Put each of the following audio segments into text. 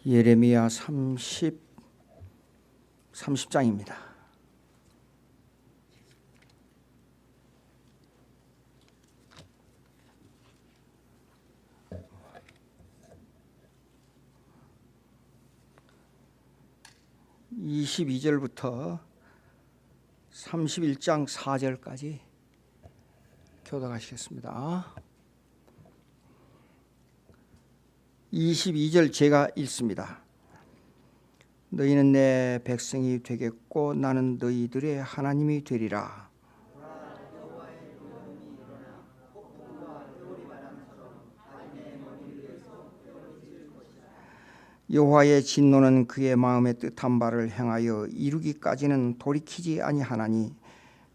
예레미야 30장입니다. (22절부터) 31장 4절까지 교독하시겠습니다. 22절 제가 읽습니다. 너희는 내 백성이 되겠고 나는 너희들의 하나님이 되리라. 여호와의 진노는 그의 마음에 뜻한 바를 행하여 이루기까지는 돌이키지 아니하나니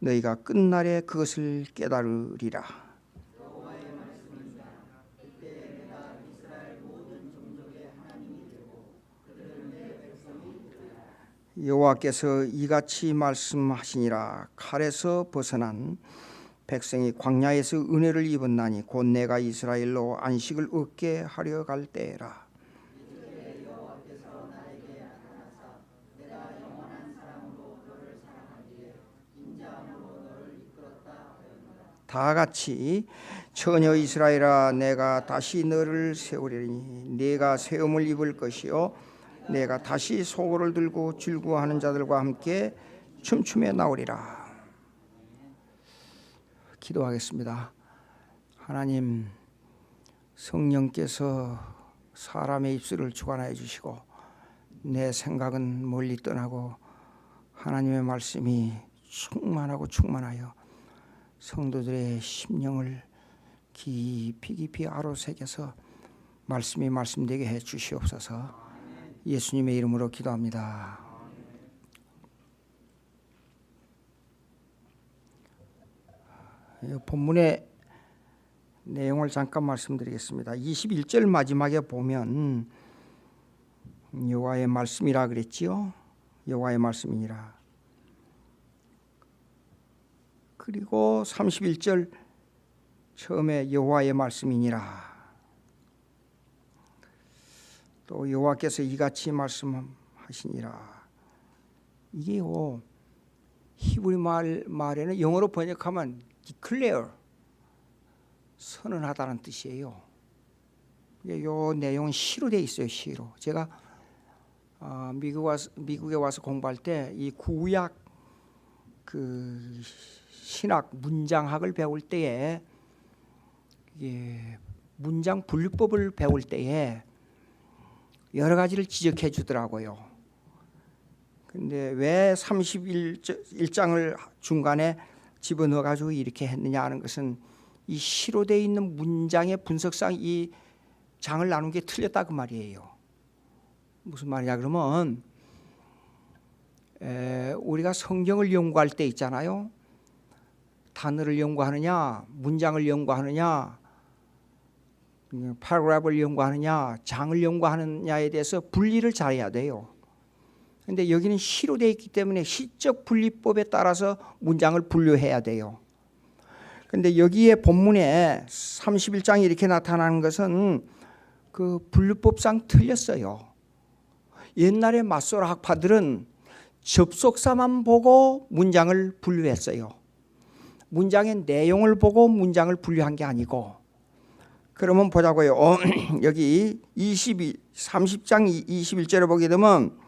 너희가 끝날에 그것을 깨달으리라. 여호와께서 이같이 말씀하시니라. 칼에서 벗어난 백성이 광야에서 은혜를 입었나니 곧 내가 이스라엘로 안식을 얻게 하려 갈 때라. 다 같이 처녀 이스라엘아, 내가 다시 너를 세우리니 네가 세움을 입을 것이요 내가 다시 소고를 들고 즐거워하는 자들과 함께 춤추며 나오리라. 기도하겠습니다. 하나님, 성령께서 사람의 입술을 주관하여 주시고 내 생각은 멀리 떠나고 하나님의 말씀이 충만하여 성도들의 심령을 깊이 아로새겨서 말씀이 말씀되게 해 주시옵소서. 예수님의 이름으로 기도합니다. 본문의 내용을 잠깐 말씀드리겠습니다. 21절 마지막에 보면 여호와의 말씀이라 그랬지요. 여호와의 말씀이니라. 그리고 31절 처음에 여호와의 말씀이니라. 또 여호와께서 이같이 말씀하시니라. 이게요, 히브리 말에는 영어로 번역하면 declare, 선언하다는 뜻이에요. 이 내용은 시로 되어 있어요. 시로. 제가 미국에 와서 공부할 때 이 구약 그 신학 문장학을 배울 때에 문장 분류법을 배울 때에 여러 가지를 지적해 주더라고요. 근데 왜 31장을 중간에 집어넣어 가지고 이렇게 했느냐 하는 것은 이 시로 되어 있는 문장의 분석상 이 장을 나눈 게 틀렸다 그 말이에요. 무슨 말이냐 그러면 우리가 성경을 연구할 때 있잖아요. 단어를 연구하느냐, 문장을 연구하느냐, 파라그래프를 연구하느냐, 장을 연구하느냐에 대해서 분리를 잘해야 돼요. 그런데 여기는 시로 되어 있기 때문에 시적 분리법에 따라서 문장을 분류해야 돼요. 그런데 여기에 본문에 31장이 이렇게 나타나는 것은 그 분류법상 틀렸어요. 옛날에 맞소라 학파들은 접속사만 보고 문장을 분류했어요. 문장의 내용을 보고 문장을 분류한 게 아니고. 그러면 보자고요. 여기 30장 21절에 보게 되면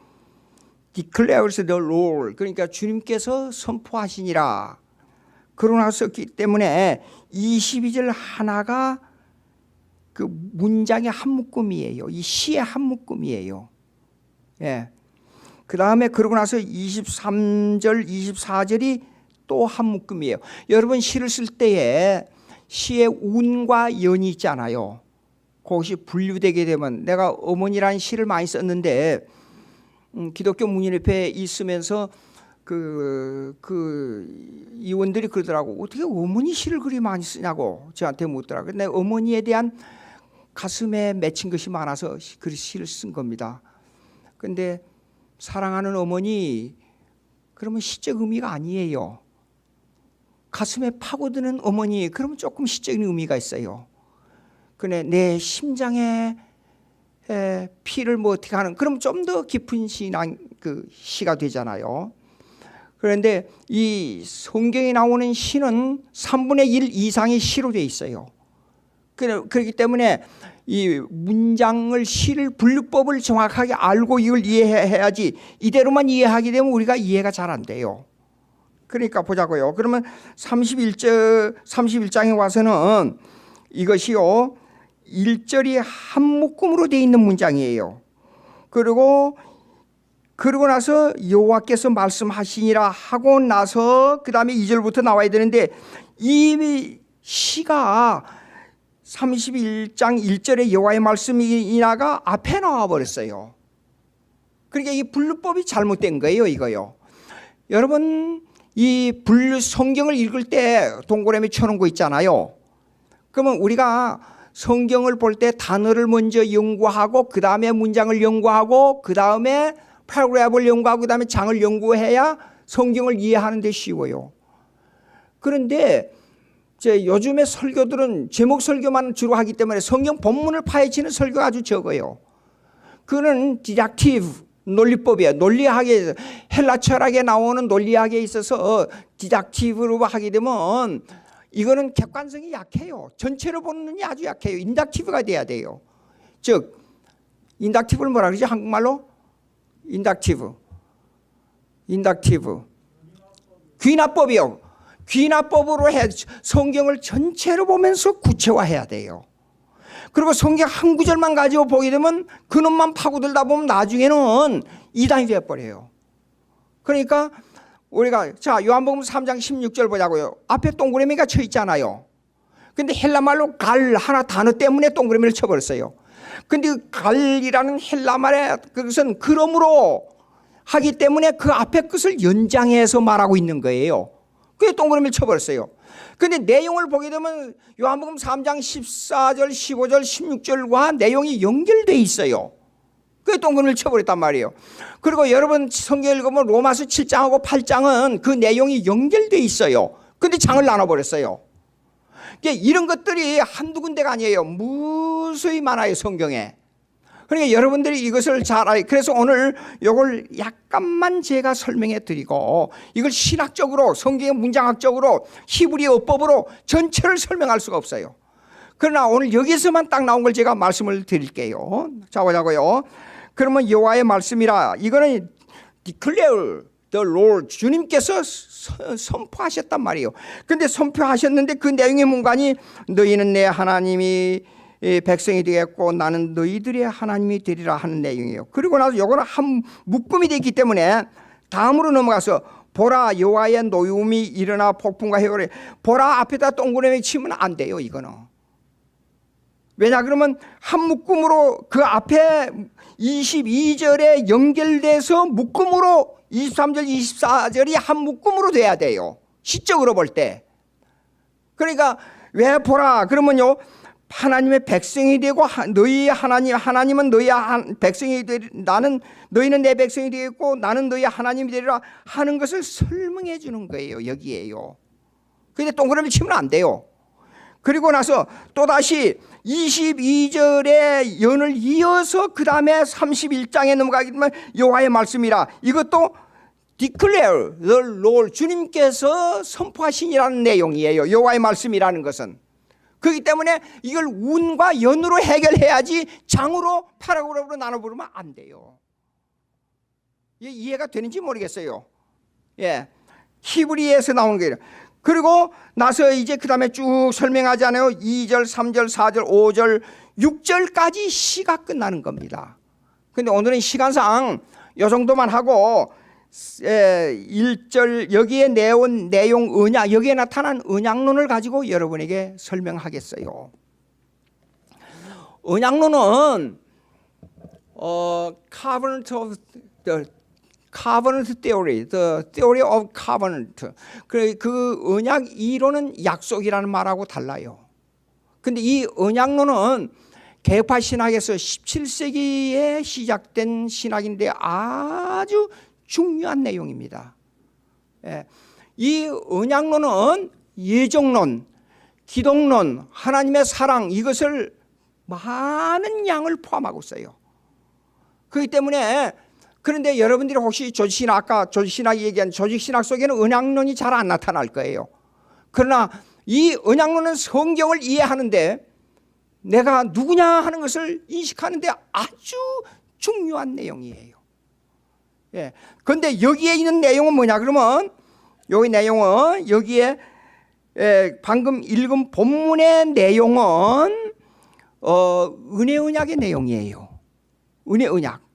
declares the Lord, 그러니까 주님께서 선포하시니라. 그러고 나섰기 때문에 22절 하나가 그 문장의 한 묶음이에요. 이 시의 한 묶음이에요. 예. 그 다음에 그러고 나서 23절, 24절이 또 한 묶음이에요. 여러분 시를 쓸 때에 시의 운과 연이 있잖아요. 그것이 분류되게 되면, 내가 어머니라는 시를 많이 썼는데 기독교 문인협회에 있으면서 그 이원들이 그러더라고. 어떻게 어머니 시를 그리 많이 쓰냐고 저한테 묻더라고요. 근데 어머니에 대한 가슴에 맺힌 것이 많아서 그 시를 쓴 겁니다. 근데 사랑하는 어머니, 그러면 시적 의미가 아니에요. 가슴에 파고드는 어머니, 그러면 조금 시적인 의미가 있어요. 근데 내 심장에 피를 뭐 어떻게 하는, 그럼 좀 더 깊은 신앙 그 시가 되잖아요. 그런데 이 성경에 나오는 시는 3분의 1 이상이 시로 되어 있어요. 그렇기 때문에 이 문장을, 시를, 분류법을 정확하게 알고 이걸 이해해야지, 이대로만 이해하게 되면 우리가 이해가 잘 안 돼요. 그러니까 보자고요. 그러면 31장에 와서는 이것이요, 1절이 한 묶음으로 되어 있는 문장이에요. 그리고 나서 여호와께서 말씀하시니라 하고 나서 그 다음에 2절부터 나와야 되는데, 이 시가 31장 1절에 여호와의 말씀이나가 앞에 나와 버렸어요. 그러니까 이 분류법이 잘못된 거예요, 이거요. 여러분, 이 분류 성경을 읽을 때 동그라미 쳐놓은 거 있잖아요. 그러면 우리가 성경을 볼 때 단어를 먼저 연구하고 그 다음에 문장을 연구하고 그 다음에 패러그래프를 연구하고 그 다음에 장을 연구해야 성경을 이해하는 데 쉬워요. 그런데 요즘의 설교들은 제목 설교만 주로 하기 때문에 성경 본문을 파헤치는 설교가 아주 적어요. 그거는 디덕티브 논리법이에요. 논리학에, 헬라 철학에 나오는 논리학에 있어서 디덕티브로 하게 되면 이거는 객관성이 약해요. 전체로 보는 눈이 아주 약해요. 인덕티브가 돼야 돼요. 즉, 인덕티브를 뭐라 그러지 한국말로? 인덕티브. 귀납법이요. 귀납법으로 성경을 전체로 보면서 구체화해야 돼요. 그리고 성경 한 구절만 가지고 보게 되면 그놈만 파고들다 보면 나중에는 이단이 되어버려요. 그러니까 우리가 요한복음 3장 16절 보자고요. 앞에 동그라미가 쳐 있잖아요. 근데 헬라말로 갈 하나 단어 때문에 동그라미를 쳐버렸어요. 근데 갈이라는 헬라말의 그것은 그러므로 하기 때문에 그 앞에 것을 연장해서 말하고 있는 거예요. 그게 동그라미를 쳐버렸어요. 근데 내용을 보게 되면 요한복음 3장 14절, 15절, 16절과 내용이 연결되어 있어요. 그게 동그라미를 쳐버렸단 말이에요. 그리고 여러분 성경 읽으면 로마서 7장하고 8장은 그 내용이 연결되어 있어요. 근데 장을 나눠버렸어요. 이런 것들이 한두 군데가 아니에요. 무수히 많아요, 성경에. 그러니까 여러분들이 이것을 잘 알아요. 그래서 오늘 이걸 약간만 제가 설명해 드리고, 이걸 신학적으로, 성경의 문장학적으로, 히브리어법으로 전체를 설명할 수가 없어요. 그러나 오늘 여기서만 딱 나온 걸 제가 말씀을 드릴게요. 자, 보자고요. 그러면 여호와의 말씀이라, 이거는 declare the Lord, 주님께서 선포하셨단 말이에요. 근데 선포하셨는데 그 내용의 문관이 너희는 내 하나님이 백성이 되겠고 나는 너희들의 하나님이 되리라 하는 내용이에요. 그리고 나서 이거는 한 묶음이 되기 때문에 다음으로 넘어가서 보라 여호와의 노움이 일어나 폭풍과 해오래. 보라 앞에다 동그라미 치면 안 돼요. 이거는. 왜냐 그러면 한 묶음으로 그 앞에 22절에 연결돼서 묶음으로 23절 24절이 한 묶음으로 돼야 돼요. 시적으로 볼 때. 그러니까 왜 보라 그러면요, 하나님의 백성이 되고 너희 하나님은 너희 백성이 되리, 나는 너희는 내 백성이 되겠고 나는 너희 하나님이 되리라 하는 것을 설명해 주는 거예요. 여기에요. 근데 동그라미 치면 안 돼요. 그리고 나서 또다시 22절의 연을 이어서 그 다음에 31장에 넘어가게 되면 여호와의 말씀이라, 이것도 declare the Lord, 주님께서 선포하시니라는 내용이에요. 여호와의 말씀이라는 것은. 그렇기 때문에 이걸 운과 연으로 해결해야지 장으로 파라그래프로 나눠 부르면 안 돼요. 이해가 되는지 모르겠어요. 예, 히브리에서 나오는 거예요. 그리고 나서 이제 그 다음에 쭉 설명하잖아요. 2절, 3절, 4절, 5절, 6절까지 시가 끝나는 겁니다. 근데 오늘은 시간상 이 정도만 하고 1절 여기에 내온 내용 언약, 여기에 나타난 언약론을 가지고 여러분에게 설명하겠어요. 언약론은 covenant of the covenant theory, the theory of covenant. 그 언약 이론은 약속이라는 말하고 달라요. 근데 이 언약론은 개파 신학에서 17세기에 시작된 신학인데 아주 중요한 내용입니다. 이 언약론은 예정론, 기독론, 하나님의 사랑, 이것을 많은 양을 포함하고 있어요. 그렇기 때문에 그런데 여러분들이 혹시 조직신학, 아까 조직신학이 얘기한 조직신학 속에는 언약론이 잘 안 나타날 거예요. 그러나 이 언약론은 성경을 이해하는데 내가 누구냐 하는 것을 인식하는데 아주 중요한 내용이에요. 예. 그런데 여기에 있는 내용은 뭐냐 그러면 여기 내용은 여기에 방금 읽은 본문의 내용은 은혜 언약의 내용이에요. 은혜 언약.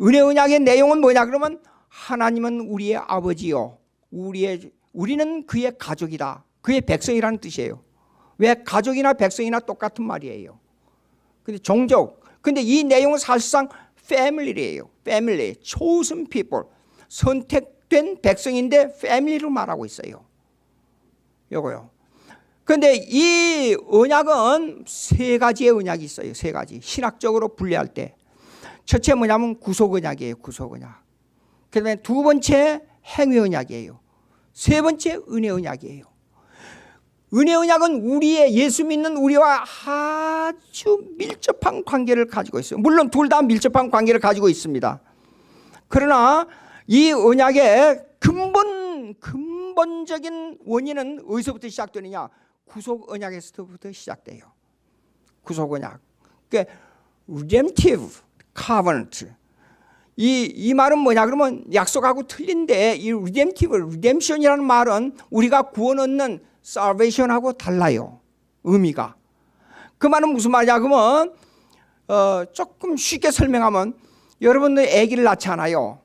은혜 언약의 내용은 뭐냐 그러면 하나님은 우리의 아버지요. 우리는 그의 가족이다. 그의 백성이라는 뜻이에요. 왜 가족이나 백성이나 똑같은 말이에요. 근데 종족. 근데 이 내용은 사실상 family예요. family, chosen people. 선택된 백성인데 family로 말하고 있어요. 요거요. 그런데 이 언약은 세 가지의 언약이 있어요. 세 가지. 신학적으로 분류할 때. 첫째 뭐냐면 구속 언약이에요. 구속 언약. 그다음에 두 번째 행위 언약이에요. 세 번째 은혜 언약이에요. 은혜 언약은 우리의 예수 믿는 우리와 아주 밀접한 관계를 가지고 있어요. 물론 둘 다 밀접한 관계를 가지고 있습니다. 그러나 이 언약의 근본적인 원인은 어디서부터 시작되느냐? 구속 언약에서부터 시작돼요. 구속 언약. 그러니까 redemptive covenant. 이 말은 뭐냐 그러면 약속하고 틀린데 이 redemption이라는 말은 우리가 구원 얻는 salvation하고 달라요. 의미가. 그 말은 무슨 말이냐 그러면 조금 쉽게 설명하면 여러분들 아기를 낳잖아요.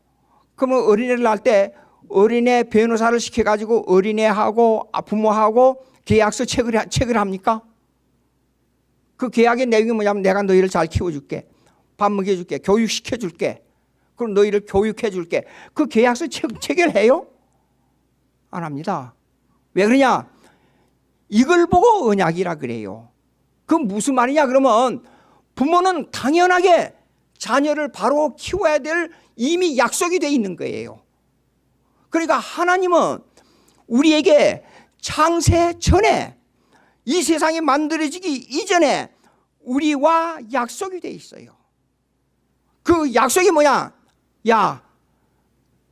그러면 어린애를 낳을 때 어린애 변호사를 시켜가지고 어린애하고 부모하고 계약서 체크를 합니까? 그 계약의 내용이 뭐냐면 내가 너희를 잘 키워줄게. 밥 먹여줄게. 교육시켜줄게. 그럼 너희를 교육해줄게. 그 계약서 체결해요? 안 합니다. 왜 그러냐? 이걸 보고 언약이라 그래요. 그 무슨 말이냐 그러면 부모는 당연하게 자녀를 바로 키워야 될 이미 약속이 돼 있는 거예요. 그러니까 하나님은 우리에게 창세 전에 이 세상이 만들어지기 이전에 우리와 약속이 돼 있어요. 그 약속이 뭐냐? 야,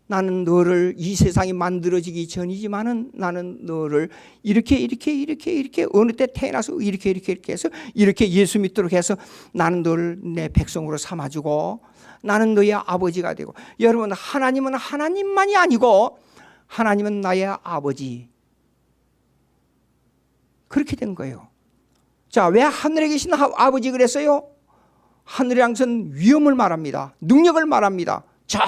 나는 너를 이 세상이 만들어지기 전이지만은 나는 너를 이렇게 어느 때 태어나서 이렇게 해서 이렇게 예수 믿도록 해서 나는 너를 내 백성으로 삼아주고 나는 너의 아버지가 되고. 여러분, 하나님은 하나님만이 아니고 하나님은 나의 아버지. 그렇게 된 거예요. 자, 왜 하늘에 계신 아버지 그랬어요? 하늘이란 것은 위엄을 말합니다. 능력을 말합니다. 저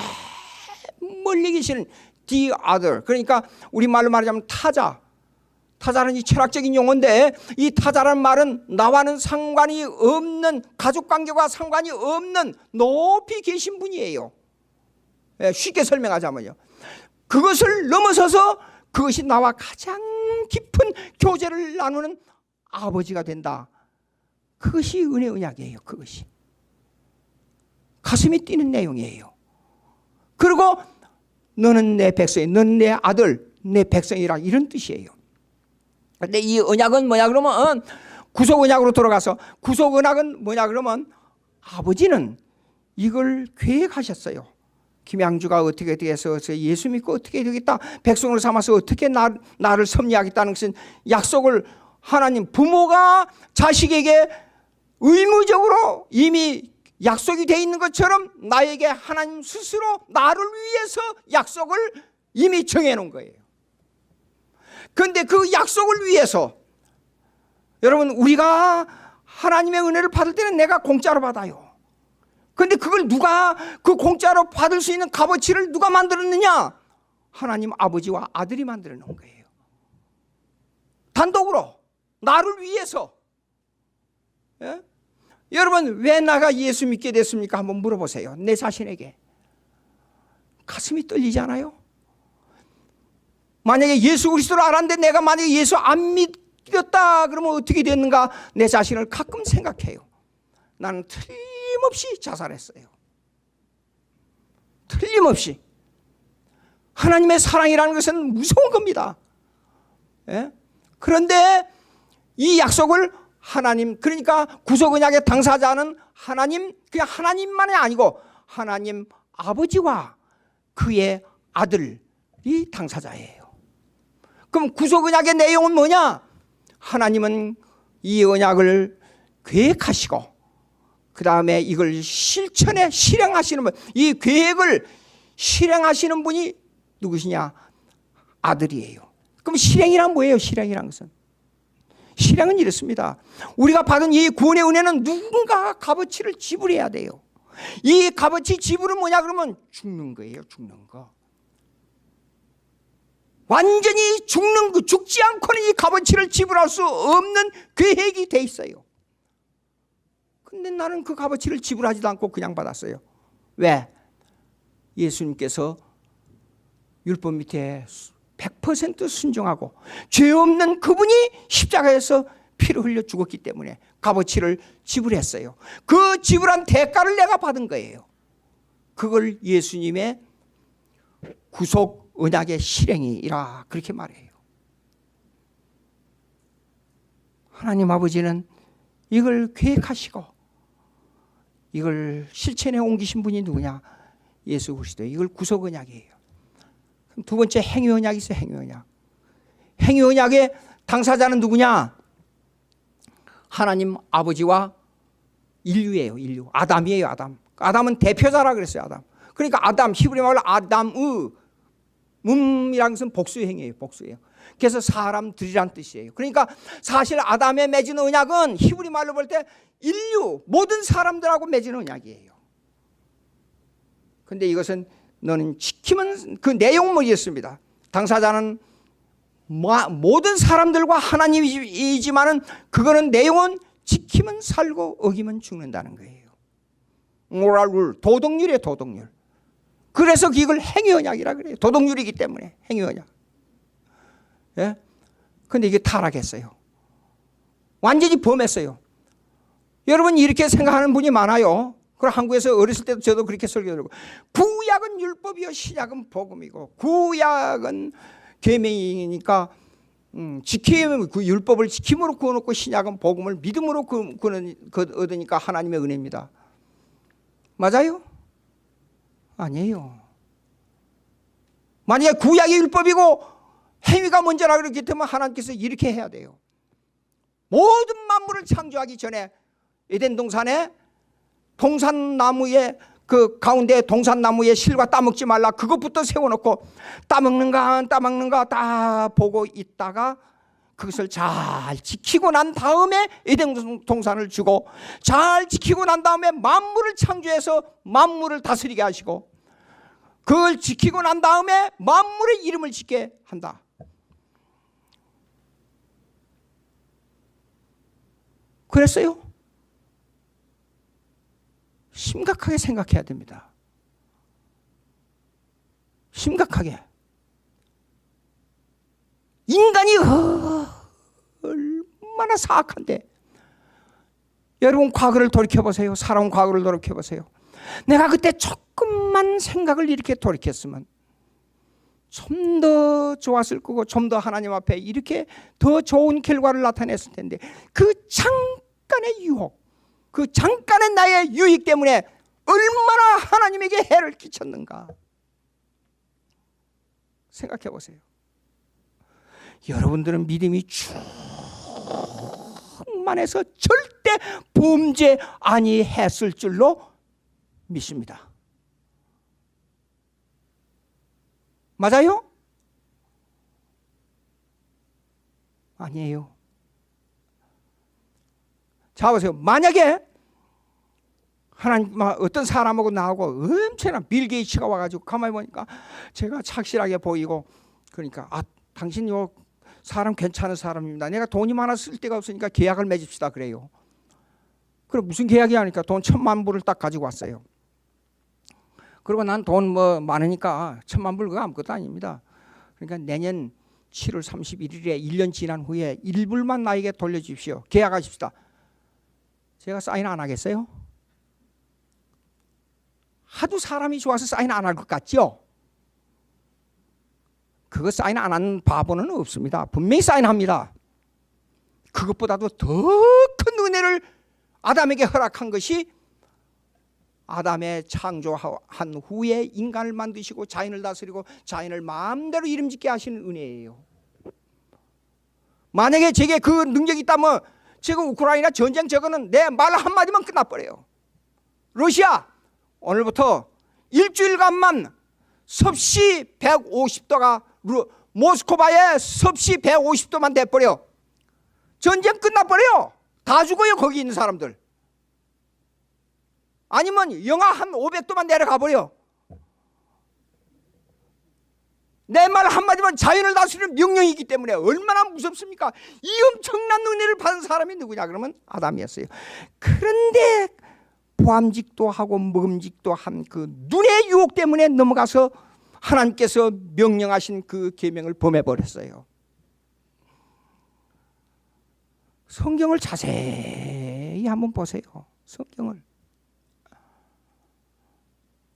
멀리 계시는 the other. 그러니까 우리말로 말하자면 타자. 타자는 이 철학적인 용어인데 이 타자라는 말은 나와는 상관이 없는, 가족관계와 상관이 없는 높이 계신 분이에요. 쉽게 설명하자면요. 그것을 넘어서서 그것이 나와 가장 깊은 교제를 나누는 아버지가 된다. 그것이 은혜 언약이에요. 그것이 가슴이 뛰는 내용이에요. 그리고 너는 내 백성이, 너는 내 아들, 내 백성이라 이런 뜻이에요. 그런데 이 언약은 뭐냐 그러면 구속 언약으로 돌아가서 구속 언약은 뭐냐 그러면 아버지는 이걸 계획하셨어요. 김양주가 어떻게 해서 예수 믿고 어떻게 되겠다, 백성으로 삼아서 어떻게 나를 섭리하겠다는 것은 약속을 하나님 부모가 자식에게 의무적으로 이미 약속이 돼 있는 것처럼 나에게 하나님 스스로 나를 위해서 약속을 이미 정해놓은 거예요. 그런데 그 약속을 위해서 여러분, 우리가 하나님의 은혜를 받을 때는 내가 공짜로 받아요. 그런데 그걸 누가, 그 공짜로 받을 수 있는 값어치를 누가 만들었느냐? 하나님 아버지와 아들이 만들어 놓은 거예요. 단독으로 나를 위해서. 예? 여러분, 왜 나가 예수 믿게 됐습니까? 한번 물어보세요. 내 자신에게. 가슴이 떨리잖아요. 만약에 예수 그리스도를 알았는데 내가 만약에 예수 안 믿었다 그러면 어떻게 됐는가? 내 자신을 가끔 생각해요. 나는 틀림없이 자살했어요. 틀림없이. 하나님의 사랑이라는 것은 무서운 겁니다. 예? 그런데 이 약속을 하나님, 그러니까 구속 언약의 당사자는 하나님, 그냥 하나님만이 아니고 하나님 아버지와 그의 아들이 당사자예요. 그럼 구속 언약의 내용은 뭐냐? 하나님은 이 언약을 계획하시고 그 다음에 이걸 실천에 실행하시는 분, 이 계획을 실행하시는 분이 누구시냐? 아들이에요. 그럼 실행이란 뭐예요? 실행이란 것은, 실행은 이렇습니다. 우리가 받은 이 구원의 은혜는 누군가 값어치를 지불해야 돼요. 이 값어치 지불은 뭐냐 그러면 죽는 거예요. 죽는 거. 완전히 죽는 거, 죽지 않고는 이 값어치를 지불할 수 없는 계획이 돼 있어요. 근데 나는 그 값어치를 지불하지도 않고 그냥 받았어요. 왜? 예수님께서 율법 밑에 100% 순종하고 죄 없는 그분이 십자가에서 피를 흘려 죽었기 때문에 값어치를 지불했어요. 그 지불한 대가를 내가 받은 거예요. 그걸 예수님의 구속 언약의 실행이라 그렇게 말해요. 하나님 아버지는 이걸 계획하시고 이걸 실천에 옮기신 분이 누구냐? 예수 그리스도. 이걸 구속 언약이에요. 그럼 두 번째 행위 언약이 있어요. 행위 언약. 행위 언약의 당사자는 누구냐? 하나님 아버지와 인류예요. 인류. 아담이에요. 아담. 아담은 대표자라 그랬어요. 아담. 그러니까 아담, 히브리 말로 아담의 이라는 것은 복수의 행위예요. 복수예요. 그래서 사람들이란 뜻이에요. 그러니까 사실 아담에 맺은 언약은 히브리 말로 볼 때 인류 모든 사람들하고 맺은 언약이에요. 그런데 이것은 너는 지키면, 그 내용은 뭐였습니다. 당사자는 모든 사람들과 하나님이지만은 그거는 내용은 지키면 살고 어기면 죽는다는 거예요. 모랄 룰, 도덕률이에요. 도덕률. 그래서 이걸 행위 언약이라 그래요. 도덕률이기 때문에 행위 언약. 예? 근데 이게 타락했어요. 완전히 범했어요. 여러분 이렇게 생각하는 분이 많아요. 그럼 한국에서 어렸을 때도 저도 그렇게 설교드리고, 구약은 율법이요 신약은 복음이고, 구약은 계명이니까 그 율법을 지킴으로 구원받고, 신약은 복음을 믿음으로 얻으니까 하나님의 은혜입니다. 맞아요? 아니에요. 만약에 구약이 율법이고 행위가 먼저라 그렇기 때문에 하나님께서 이렇게 해야 돼요. 모든 만물을 창조하기 전에 에덴 동산에 동산나무의 그 가운데 동산나무의 실과 따먹지 말라, 그것부터 세워놓고 따먹는가 다 보고 있다가 그것을 잘 지키고 난 다음에 에덴 동산을 주고, 잘 지키고 난 다음에 만물을 창조해서 만물을 다스리게 하시고, 그걸 지키고 난 다음에 만물의 이름을 짓게 한다. 그랬어요? 심각하게 생각해야 됩니다. 심각하게. 인간이 얼마나 사악한데. 여러분 과거를 돌이켜보세요. 살아온 과거를 돌이켜보세요. 내가 그때 조금만 생각을 이렇게 돌이켰으면 좀 더 좋았을 거고, 좀 더 하나님 앞에 이렇게 더 좋은 결과를 나타냈을 텐데, 그 잠깐의 유혹, 그 잠깐의 나의 유익 때문에 얼마나 하나님에게 해를 끼쳤는가 생각해 보세요. 여러분들은 믿음이 충만해서 절대 범죄 아니했을 줄로 믿습니다. 맞아요? 아니에요. 자 보세요. 만약에 하나님 어떤 사람하고 나하고 엄청난 빌 게이츠가 와가지고 가만히 보니까 제가 착실하게 보이고, 그러니까 당신 요 사람 괜찮은 사람입니다. 내가 돈이 많아 쓸 데가 없으니까 계약을 맺읍시다 그래요. 그럼 무슨 계약이 하니까 돈 1,000만 불을 딱 가지고 왔어요. 그리고 난 돈 많으니까 1,000만 불 그거 아무것도 아닙니다. 그러니까 내년 7월 31일에 1년 지난 후에 1불만 나에게 돌려주십시오. 계약하십시다. 제가 사인 안 하겠어요? 하도 사람이 좋아서 사인 안 할 것 같죠? 그거 사인 안 하는 바보는 없습니다. 분명히 사인합니다. 그것보다도 더 아담에게 허락한 것이 아담의 창조한 후에 인간을 만드시고 자연을 다스리고 자연을 마음대로 이름짓게 하시는 은혜예요. 만약에 제게 그 능력이 있다면 지금 우크라이나 전쟁 저거는 내 말 한마디만 끝나버려요. 러시아 오늘부터 일주일간만 섭씨 150도가 모스크바에 섭씨 150도만 돼버려. 전쟁 끝나버려요. 다 죽어요. 거기 있는 사람들. 아니면 영하 한 500도만 내려가 버려. 내 말 한마디만 자연을 다스리는 명령이 있기 때문에 얼마나 무섭습니까? 이 엄청난 은혜를 받은 사람이 누구냐 그러면 아담이었어요. 그런데 보암직도 하고 먹음직도 한 그 눈의 유혹 때문에 넘어가서 하나님께서 명령하신 그 계명을 범해버렸어요. 성경을 자세히 한번 보세요. 성경을.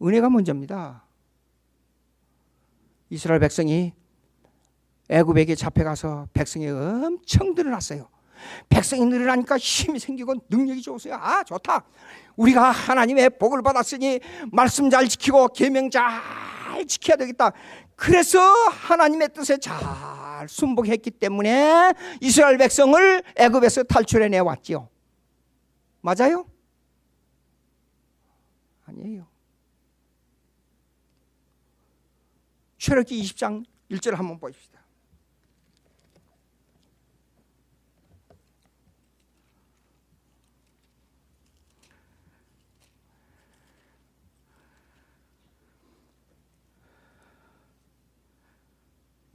은혜가 먼저입니다. 이스라엘 백성이 애굽에게 잡혀가서 백성이 엄청 늘어났어요. 백성이 늘어나니까 힘이 생기고 능력이 좋았어요. 아, 좋다. 우리가 하나님의 복을 받았으니 말씀 잘 지키고 계명 잘 지켜야 되겠다. 그래서 하나님의 뜻에 잘 순복했기 때문에 이스라엘 백성을 애굽에서 탈출해 내왔지요. 맞아요? 아니에요. 출애굽기 20장 1절 한번 보십시다.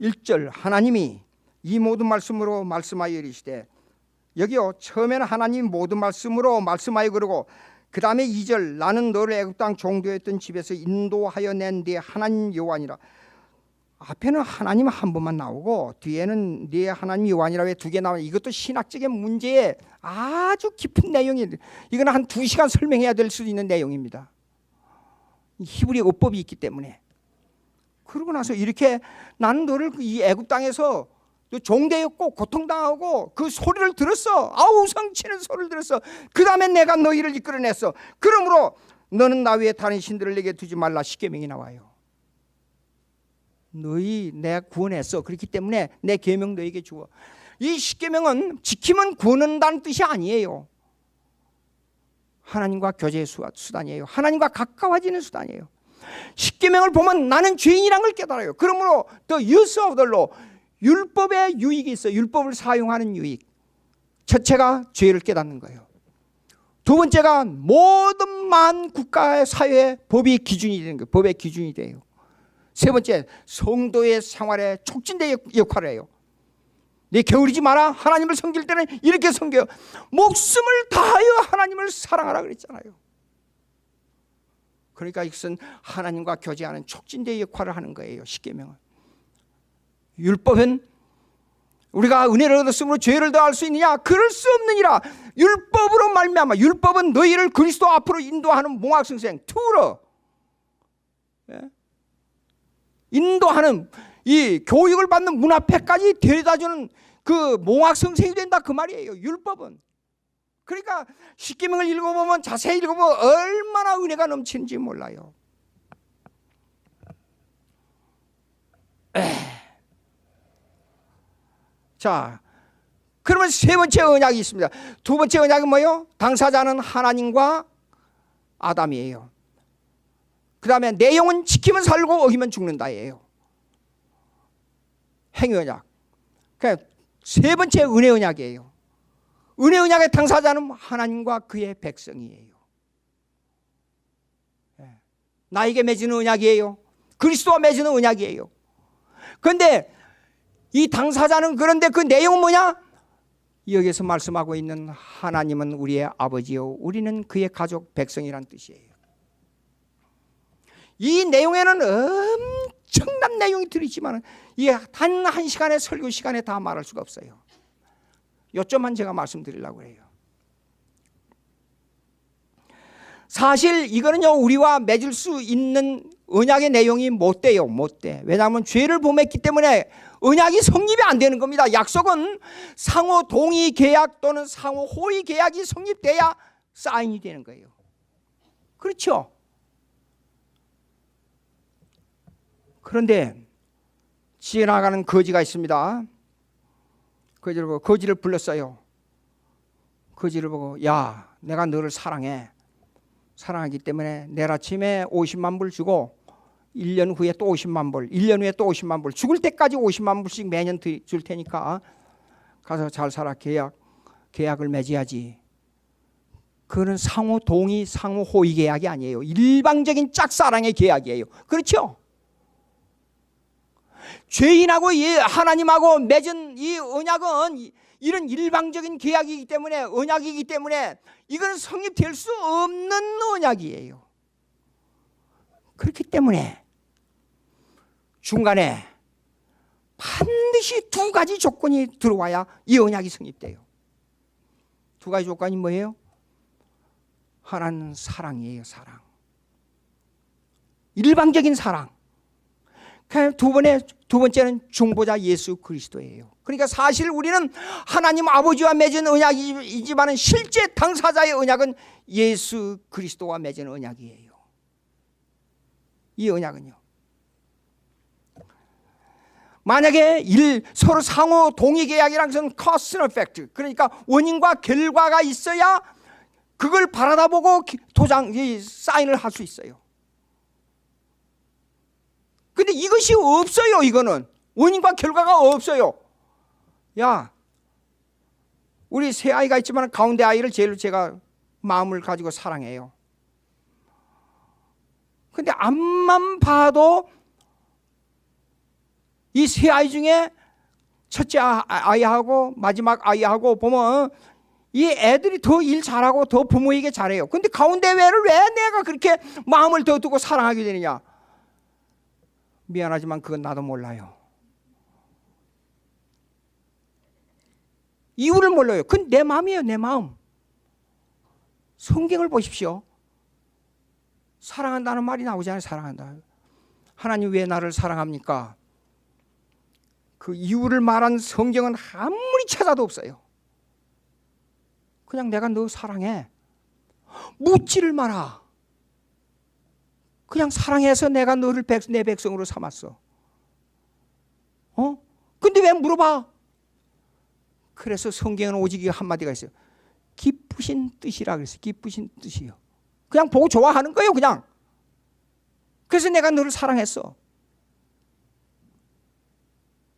(1절) 하나님이 이 모든 말씀으로 말씀하여 이르시되, 여기요, 처음에는 하나님 모든 말씀으로 말씀하여 그러고 그 다음에 2절 나는 너를 애굽 땅 종되었던 집에서 인도하여 낸 네 하나님 여호와니라. 앞에는 하나님 한 번만 나오고 뒤에는 네 하나님 여호와니라 왜 두 개 나오냐. 이것도 신학적인 문제에 아주 깊은 내용이, 이건 한 2시간 설명해야 될 수도 있는 내용입니다. 히브리 어법이 있기 때문에. 그러고 나서 이렇게 나는 너를 이 애굽 땅에서 종되었고 고통당하고 그 소리를 들었어. 아우 성치는 소리를 들었어. 그 다음에 내가 너희를 이끌어냈어. 그러므로 너는 나 외에 다른 신들을 내게 두지 말라. 십계명이 나와요. 너희 내가 구원했어. 그렇기 때문에 내 계명 너에게 주어. 이 십계명은 지키면 구원한다는 뜻이 아니에요. 하나님과 교제의 수단이에요. 하나님과 가까워지는 수단이에요. 십계명을 보면 나는 죄인이란 걸 깨달아요. 그러므로 the use of the law, 율법의 유익이 있어요. 율법을 사용하는 유익. 첫째가 죄를 깨닫는 거예요. 두 번째가 모든 만 국가의 사회의 법이 기준이 되는 거예요. 법의 기준이 돼요. 세 번째, 성도의 생활에 촉진대 역할을 해요. 네 게으르지 마라. 하나님을 섬길 때는 이렇게 섬겨요. 목숨을 다하여 하나님을 사랑하라 그랬잖아요. 그러니까 이것은 하나님과 교제하는 촉진대 역할을 하는 거예요. 십계명은. 율법은 우리가 은혜를 얻었으므로 죄를 더할 수 있느냐? 그럴 수 없느니라. 율법으로 말미암아. 율법은 너희를 그리스도 앞으로 인도하는 몽학성생 투러, 인도하는 이 교육을 받는 문 앞에까지 데려다주는 그 몽학성생이 된다 그 말이에요. 율법은. 그러니까 십계명을 읽어보면, 자세히 읽어보면 얼마나 은혜가 넘치는지 몰라요. 자, 그러면 세 번째 언약이 있습니다. 두 번째 언약은 뭐예요? 당사자는 하나님과 아담이에요. 그 다음에 내용은 지키면 살고 어기면 죽는다예요. 행위 언약. 그러니까 세 번째 은혜 언약이에요. 은혜 언약의 당사자는 하나님과 그의 백성이에요. 나에게 맺은 언약이에요. 그리스도와 맺은 언약이에요. 그런데 이 당사자는, 그런데 그 내용은 뭐냐? 여기서 말씀하고 있는 하나님은 우리의 아버지요 우리는 그의 가족 백성이란 뜻이에요. 이 내용에는 엄청난 내용이 들어있지만 단 한 시간의 설교 시간에 다 말할 수가 없어요. 요점만 제가 말씀드리려고 해요. 사실 이거는요, 우리와 맺을 수 있는 언약의 내용이 못 돼요. 못 돼. 왜냐하면 죄를 범했기 때문에 언약이 성립이 안 되는 겁니다. 약속은 상호 동의 계약 또는 상호 호의 계약이 성립돼야 사인이 되는 거예요. 그렇죠? 그런데 지나가는 거지가 있습니다. 거지를 불렀어요. 거지를 보고, 야, 내가 너를 사랑해. 사랑하기 때문에 내일 아침에 50만 불 주고 1년 후에 또 50만 불, 1년 후에 또 50만 불, 죽을 때까지 50만 불씩 매년 줄 테니까 가서 잘 살아. 계약을 맺어야지. 그거는 상호 동의, 상호 호의 계약이 아니에요. 일방적인 짝사랑의 계약이에요. 그렇죠? 죄인하고 하나님하고 맺은 이 언약은 이런 일방적인 계약이기 때문에, 언약이기 때문에 이거는 성립될 수 없는 언약이에요. 그렇기 때문에 중간에 반드시 두 가지 조건이 들어와야 이 언약이 성립돼요. 두 가지 조건이 뭐예요? 하나는 사랑이에요. 사랑. 일방적인 사랑. 두 번째는 중보자 예수 그리스도예요. 그러니까 사실 우리는 하나님 아버지와 맺은 언약이지만 실제 당사자의 언약은 예수 그리스도와 맺은 언약이에요. 이 언약은요, 만약에 서로 상호 동의 계약이라는 것은 cause and effect, 그러니까 원인과 결과가 있어야 그걸 바라다 보고 사인을 할 수 있어요. 근데 이것이 없어요. 이거는 원인과 결과가 없어요. 야, 우리 세 아이가 있지만 가운데 아이를 제일 제가 마음을 가지고 사랑해요. 근데 앞만 봐도 이 세 아이 중에 첫째 아이하고 마지막 아이하고 보면 이 애들이 더 일 잘하고 더 부모에게 잘해요. 근데 가운데 애를 왜 내가 그렇게 마음을 더 두고 사랑하게 되느냐? 미안하지만 그건 나도 몰라요. 이유를 몰라요. 그건 내 마음이에요. 내 마음. 성경을 보십시오. 사랑한다는 말이 나오잖아요. 사랑한다. 하나님 왜 나를 사랑합니까? 그 이유를 말한 성경은 아무리 찾아도 없어요. 그냥 내가 너 사랑해. 묻지를 마라. 그냥 사랑해서 내가 너를 내 백성으로 삼았어. 근데 왜 물어봐? 그래서 성경은 오직 한마디가 있어요. 기쁘신 뜻이라 그랬어요. 기쁘신 뜻이요. 그냥 보고 좋아하는 거예요. 그냥. 그래서 내가 너를 사랑했어.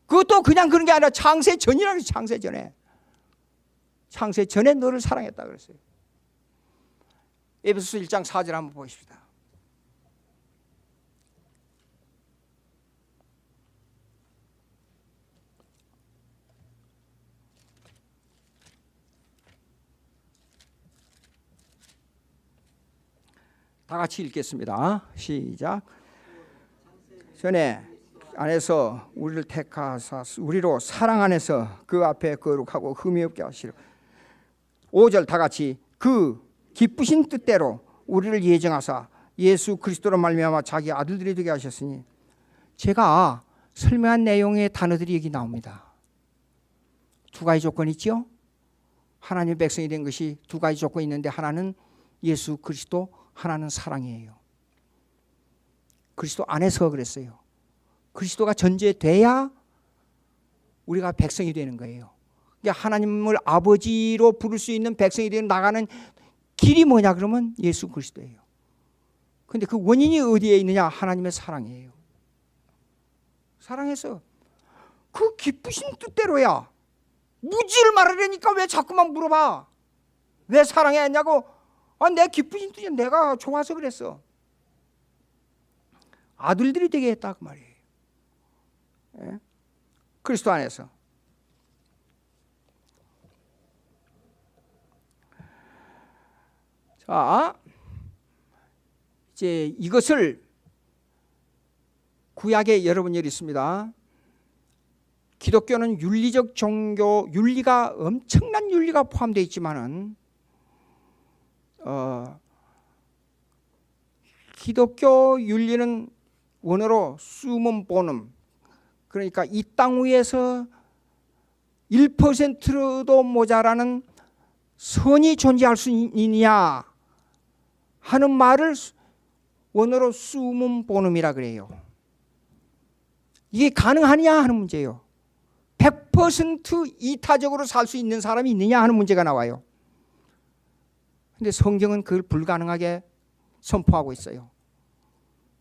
그것도 그냥 그런 게 아니라 창세 전이라고 했어요. 창세 전에. 창세 전에 너를 사랑했다 그랬어요. 에베소서 1장 4절 한번 보십시다. 다 같이 읽겠습니다. 시작. 전에 안에서 우리를 택하사 우리로 사랑 안에서 그 앞에 거룩하고 흠이 없게 하시려. 5절 다 같이 그 기쁘신 뜻대로 우리를 예정하사 예수 그리스도로 말미암아 자기 아들들이 되게 하셨으니. 제가 설명한 내용의 단어들이 여기 나옵니다. 두 가지 조건이 있죠. 하나님의 백성이 된 것이 두 가지 조건이 있는데 하나는 예수 그리스도, 하나는 사랑이에요. 그리스도 안에서 그랬어요. 그리스도가 전제돼야 우리가 백성이 되는 거예요. 하나님을 아버지로 부를 수 있는 백성이 되어 나가는 길이 뭐냐 그러면 예수 그리스도예요. 그런데 그 원인이 어디에 있느냐? 하나님의 사랑이에요. 사랑해서 그 기쁘신 뜻대로야. 무지를 말하려니까 왜 자꾸만 물어봐? 왜 사랑했냐고? 내 기쁘신 뜻이 내가 좋아서 그랬어. 아들들이 되게 했다 그 말이에요. 예? 그리스도 안에서. 자, 이제 이것을 구약에 여러분 여기 있습니다. 기독교는 윤리적 종교, 윤리가 엄청난 윤리가 포함되어 있지만은 기독교 윤리는 원어로 수문 보눔, 그러니까 이 땅 위에서 1%도 모자라는 선이 존재할 수 있느냐 하는 말을 원어로 수문 보눔이라 그래요. 이게 가능하냐 하는 문제예요. 100% 이타적으로 살 수 있는 사람이 있느냐 하는 문제가 나와요. 근데 성경은 그걸 불가능하게 선포하고 있어요.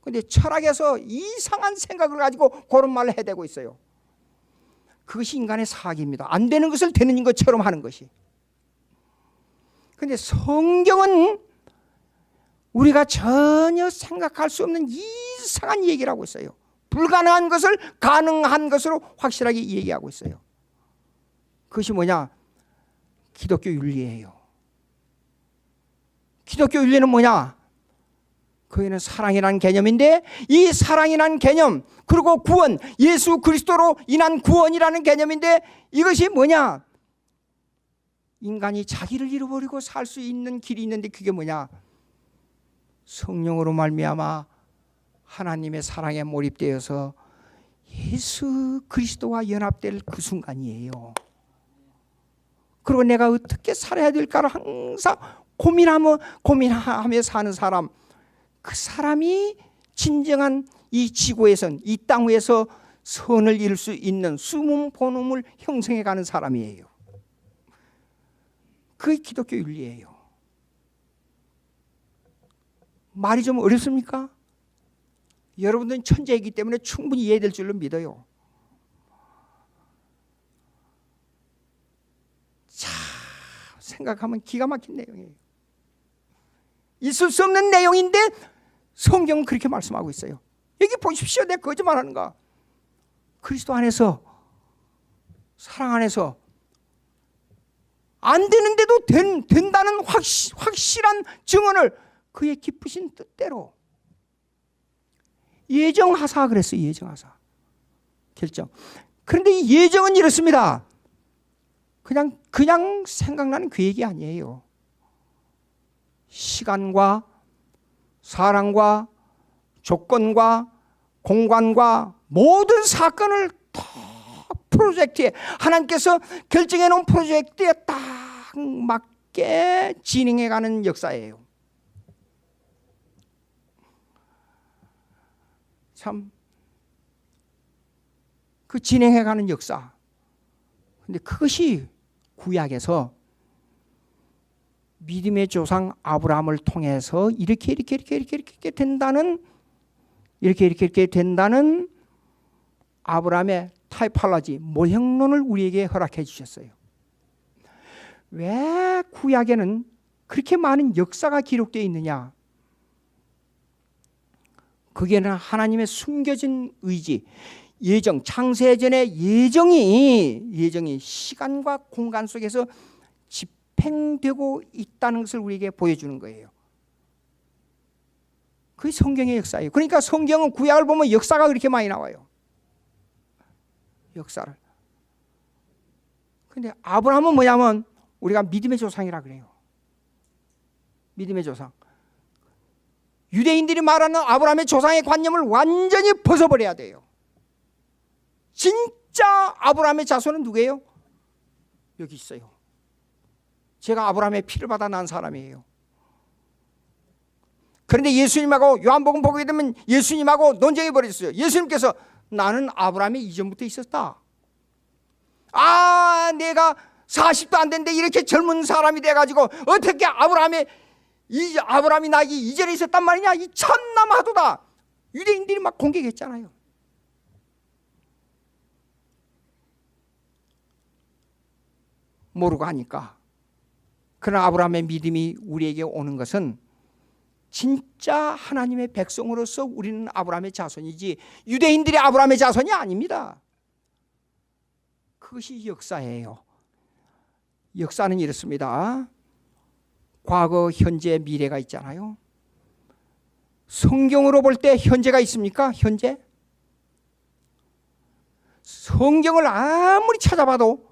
근데 철학에서 이상한 생각을 가지고 그런 말을 해대고 있어요. 그것이 인간의 사악입니다. 안 되는 것을 되는 것처럼 하는 것이. 근데 성경은 우리가 전혀 생각할 수 없는 이상한 얘기를 하고 있어요. 불가능한 것을 가능한 것으로 확실하게 얘기하고 있어요. 그것이 뭐냐? 기독교 윤리예요. 기독교 윤리는 뭐냐? 그에는 사랑이라는 개념인데, 이 사랑이라는 개념, 그리고 구원, 예수 그리스도로 인한 구원이라는 개념인데, 이것이 뭐냐? 인간이 자기를 잃어버리고 살 수 있는 길이 있는데, 그게 뭐냐? 성령으로 말미암아 하나님의 사랑에 몰입되어서 예수 그리스도와 연합될 그 순간이에요. 그리고 내가 어떻게 살아야 될까를 항상 고민하며 사는 사람, 그 사람이 진정한 이 지구에선, 이 땅 위에서 선을 이룰 수 있는 숨은 본음을 형성해가는 사람이에요. 그게 기독교 윤리예요. 말이 좀 어렵습니까? 여러분들은 천재이기 때문에 충분히 이해될 줄로 믿어요. 자, 생각하면 기가 막힌 내용이에요. 있을 수 없는 내용인데 성경은 그렇게 말씀하고 있어요. 여기 보십시오. 내가 거짓말하는가? 그리스도 안에서, 사랑 안에서 안 되는데도 된다는 확실한 증언을 그의 기쁘신 뜻대로 예정하사 그랬어요. 예정하사. 결정. 그런데 이 예정은 이렇습니다. 그냥 생각나는 그 얘기 아니에요. 시간과 사랑과 조건과 공간과 모든 사건을 다 프로젝트에, 하나님께서 결정해 놓은 프로젝트에 딱 맞게 진행해가는 역사예요. 참, 그 진행해가는 역사. 근데 그것이 구약에서 믿음의 조상 아브라함을 통해서 이렇게 된다는, 이렇게 된다는 아브라함의 타이팔로지, 모형론을 우리에게 허락해 주셨어요. 왜 구약에는 그렇게 많은 역사가 기록되어 있느냐? 그게는 하나님의 숨겨진 의지, 예정, 창세전의 예정이 시간과 공간 속에서 집행되고 있다는 것을 우리에게 보여주는 거예요. 그게 성경의 역사예요. 그러니까 성경은 구약을 보면 역사가 그렇게 많이 나와요. 역사를. 근데 아브라함은 뭐냐면 우리가 믿음의 조상이라 그래요. 믿음의 조상. 유대인들이 말하는 아브라함의 조상의 관념을 완전히 벗어버려야 돼요. 진짜 아브라함의 자손은 누구예요? 여기 있어요. 제가 아브라함의 피를 받아 난 사람이에요. 그런데 예수님하고 요한복음 보게 되면 예수님하고 논쟁해 버렸어요. 예수님께서 나는 아브라함이 이전부터 있었다. 아, 내가 40도 안 됐는데 이렇게 젊은 사람이 돼가지고 어떻게 아브라함이 나기 이전에 있었단 말이냐? 이 참남하도다. 유대인들이 막 공격했잖아요. 모르고 하니까. 그러나 아브라함의 믿음이 우리에게 오는 것은 진짜 하나님의 백성으로서 우리는 아브라함의 자손이지 유대인들이 아브라함의 자손이 아닙니다. 그것이 역사예요. 역사는 이렇습니다. 과거, 현재, 미래가 있잖아요. 성경으로 볼 때 현재가 있습니까? 현재? 성경을 아무리 찾아봐도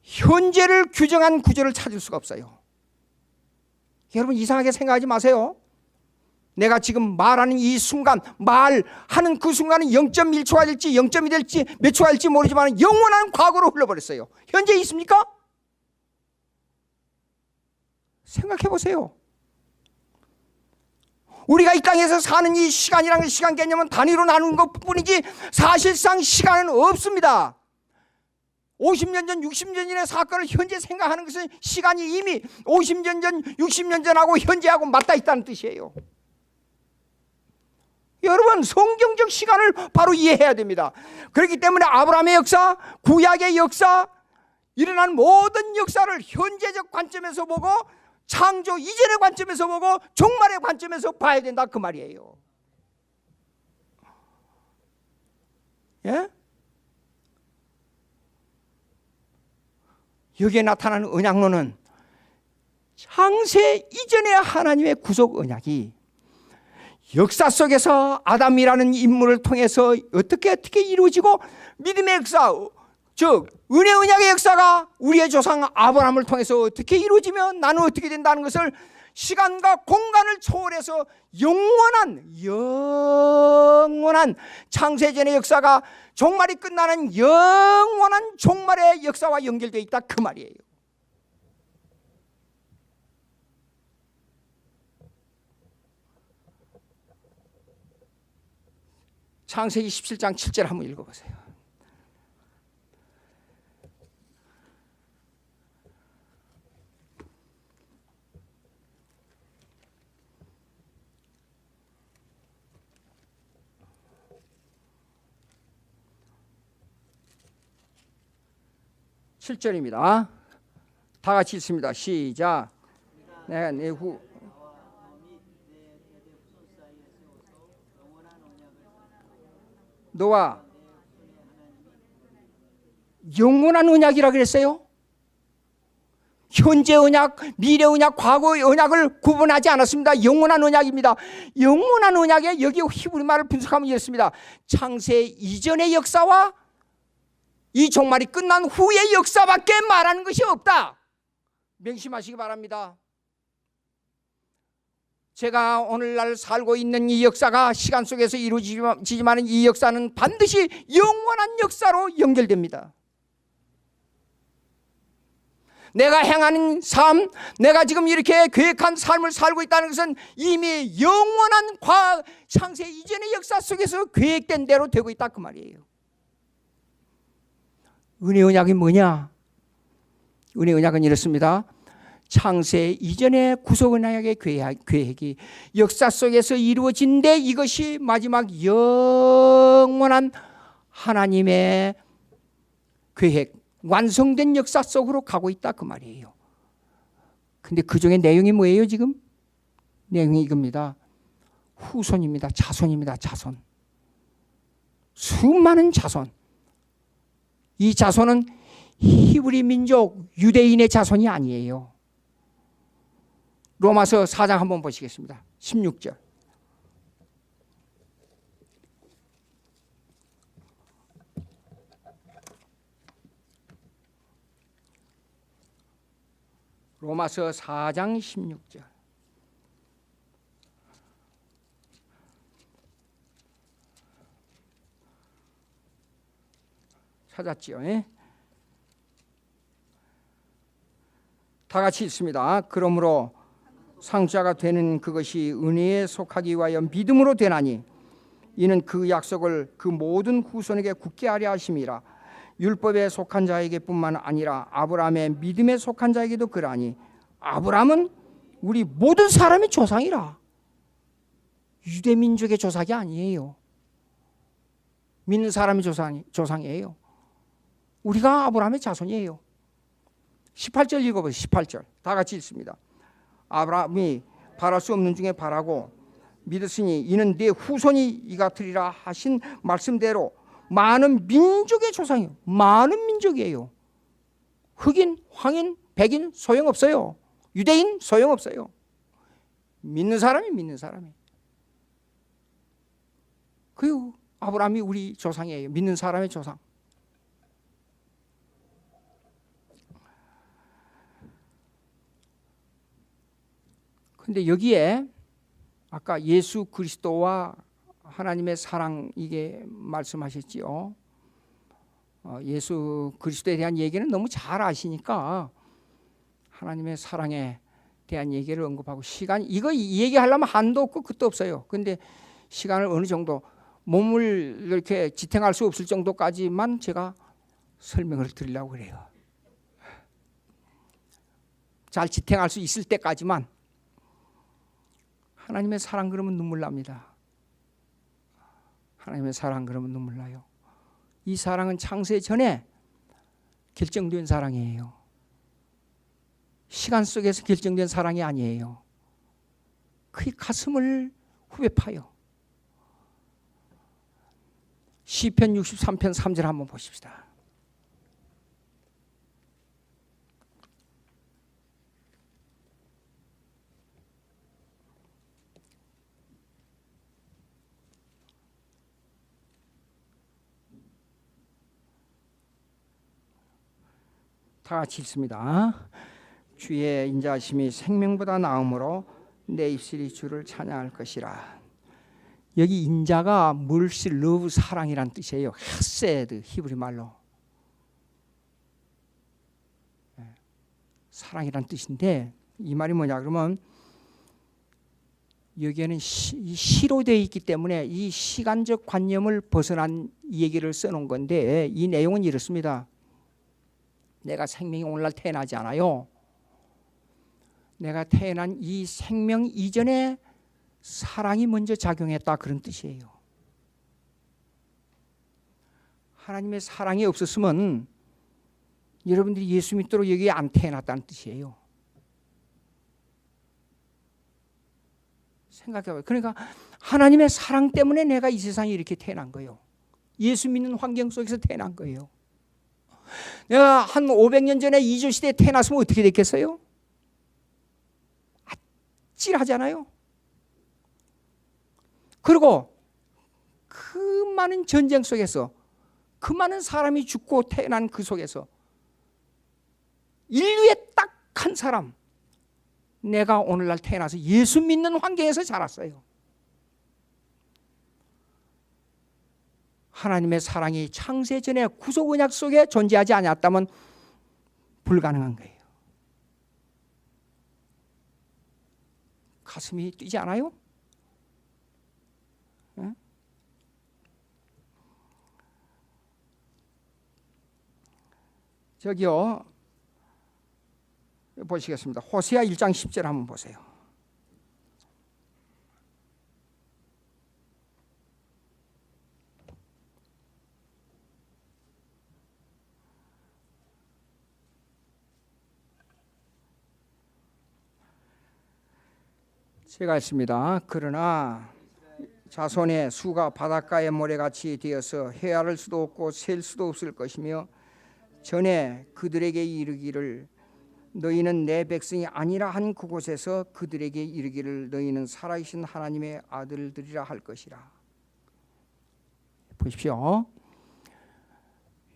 현재를 규정한 구절을 찾을 수가 없어요. 여러분 이상하게 생각하지 마세요. 내가 지금 말하는 이 순간, 말하는 그 순간은 0.1초가 될지 0.2 될지 몇 초가 될지 모르지만 영원한 과거로 흘러버렸어요. 현재 있습니까? 생각해 보세요. 우리가 이 땅에서 사는 이 시간이라는 시간 개념은 단위로 나누는 것뿐이지 사실상 시간은 없습니다. 50년 전, 60년 전의 사건을 현재 생각하는 것은 시간이 이미 50년 전, 60년 전하고 현재하고 맞닿아 있다는 뜻이에요. 여러분, 성경적 시간을 바로 이해해야 됩니다. 그렇기 때문에 아브라함의 역사, 구약의 역사, 일어난 모든 역사를 현재적 관점에서 보고 창조 이전의 관점에서 보고 종말의 관점에서 봐야 된다, 그 말이에요. 예? 여기에 나타나는 언약론은 창세 이전의 하나님의 구속 언약이 역사 속에서 아담이라는 인물을 통해서 어떻게 이루어지고 믿음의 역사, 즉 은혜 언약의 역사가 우리의 조상 아브라함을 통해서 어떻게 이루어지면 나는 어떻게 된다는 것을 시간과 공간을 초월해서 영원한 창세전의 역사가 종말이 끝나는 영원한 종말의 역사와 연결되어 있다, 그 말이에요. 창세기 17장 7절 한번 읽어보세요. (7절입니다) 다 같이 읽습니다. 시작. 내가 내 후 너와 영원한 언약이라 그랬어요. 현재 언약, 미래 언약, 과거의 언약을 구분하지 않았습니다. 영원한 언약입니다. 영원한 언약에 여기 히브리 말을 분석하면 이렇습니다. 창세 이전의 역사와 이 종말이 끝난 후의 역사밖에 말하는 것이 없다. 명심하시기 바랍니다. 제가 오늘날 살고 있는 이 역사가 시간 속에서 이루어지지만 이 역사는 반드시 영원한 역사로 연결됩니다. 내가 행하는 삶, 내가 지금 이렇게 계획한 삶을 살고 있다는 것은 이미 영원한 창세 이전의 역사 속에서 계획된 대로 되고 있다, 그 말이에요. 은혜 언약이 뭐냐? 은혜 언약은 이렇습니다. 창세 이전의 구속 언약의 계획이 역사 속에서 이루어진데 이것이 마지막 영원한 하나님의 계획, 완성된 역사 속으로 가고 있다, 그 말이에요. 근데 그 중에 내용이 뭐예요 지금? 내용이 이겁니다. 후손입니다. 자손입니다. 자손. 수많은 자손. 이 자손은 히브리 민족 유대인의 자손이 아니에요. 로마서 4장 한번 보시겠습니다. 16절. 로마서 4장 16절. 찾았지요? 예? 다 같이 읽습니다. 그러므로 상자가 되는 그것이 은혜에 속하기 위하여 믿음으로 되나니 이는 그 약속을 그 모든 후손에게 굳게 하려 하심이라. 율법에 속한 자에게뿐만 아니라 아브라함의 믿음에 속한 자에게도 그러하니 아브라함은 우리 모든 사람의 조상이라. 유대 민족의 조상이 아니에요. 믿는 사람의 조상이에요. 우리가 아브라함의 자손이에요. 18절 읽어보세요. 18절 다 같이 읽습니다. 아브라함이 바랄 수 없는 중에 바라고 믿었으니 이는 네 후손이 이 같으리라 하신 말씀대로 많은 민족의 조상이에요. 많은 민족이에요. 흑인, 황인, 백인 소용없어요. 유대인 소용없어요. 믿는 사람이 믿는 사람이. 그 아브라함이 우리 조상이에요. 믿는 사람의 조상. 근데 여기에 아까 예수 그리스도와 하나님의 사랑 이게 말씀하셨지요. 예수 그리스도에 대한 얘기는 너무 잘 아시니까 하나님의 사랑에 대한 얘기를 언급하고 시간 이거 얘기하려면 한도 없고 끝도 없어요. 근데 시간을 어느 정도 몸을 이렇게 지탱할 수 없을 정도까지만 제가 설명을 드리려고 그래요. 잘 지탱할 수 있을 때까지만. 하나님의 사랑 그러면 눈물 납니다. 하나님의 사랑 그러면 눈물 나요. 이 사랑은 창세 전에 결정된 사랑이에요. 시간 속에서 결정된 사랑이 아니에요. 그의 가슴을 후벼 파요. 시편 63편 3절 한번 보십시다. 다 같이 읽습니다. 주의 인자하심이 생명보다 나음으로 내 입술이 주를 찬양할 것이라. 여기 인자가 mercy, love, 사랑이란 뜻이에요. 헤세드, 히브리 말로 사랑이란 뜻인데 이 말이 뭐냐 그러면 여기에는 시로 되어 있기 때문에 이 시간적 관념을 벗어난 얘기를 써놓은 건데 이 내용은 이렇습니다. 내가 생명이 오늘날 태어나지 않아요. 내가 태어난 이 생명 이전에 사랑이 먼저 작용했다 그런 뜻이에요. 하나님의 사랑이 없었으면 여러분들이 예수 믿도록 여기에 안 태어났다는 뜻이에요. 생각해봐요. 그러니까 하나님의 사랑 때문에 내가 이 세상에 이렇게 태어난 거예요. 예수 믿는 환경 속에서 태어난 거예요. 내가 한 500년 전에 이주시대에 태어났으면 어떻게 됐겠어요? 아찔하잖아요. 그리고 그 많은 전쟁 속에서 그 많은 사람이 죽고 태어난 그 속에서 인류의 딱 한 사람, 내가 오늘날 태어나서 예수 믿는 환경에서 자랐어요. 하나님의 사랑이 창세 전에 구속 언약 속에 존재하지 않았다면 불가능한 거예요. 가슴이 뛰지 않아요? 네? 저기요 보시겠습니다. 호세아 1장 10절 한번 보세요. 제가 했습니다. 그러나 자손의 수가 바닷가의 모래같이 되어서 헤아릴 수도 없고 셀 수도 없을 것이며 전에 그들에게 이르기를 너희는 내 백성이 아니라 한 그곳에서 그들에게 이르기를 너희는 살아계신 하나님의 아들들이라 할 것이라. 보십시오.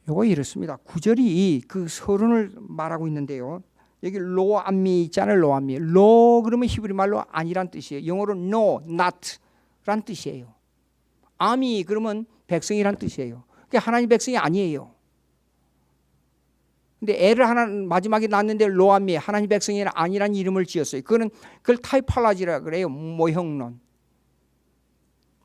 요거 이렇습니다. 9절이 그 서론을 말하고 있는데요. 여기 로암미 있잖아요. 로암미. 로 그러면 히브리 말로 아니란 뜻이에요. 영어로 no, not 란 뜻이에요. 아미 그러면 백성이란 뜻이에요. 그게 하나님 백성이 아니에요. 근데 애를 하나 마지막에 낳았는데 로암미 하나님 백성이 아니란 이름을 지었어요. 그걸 타이팔라지라 그래요. 모형론.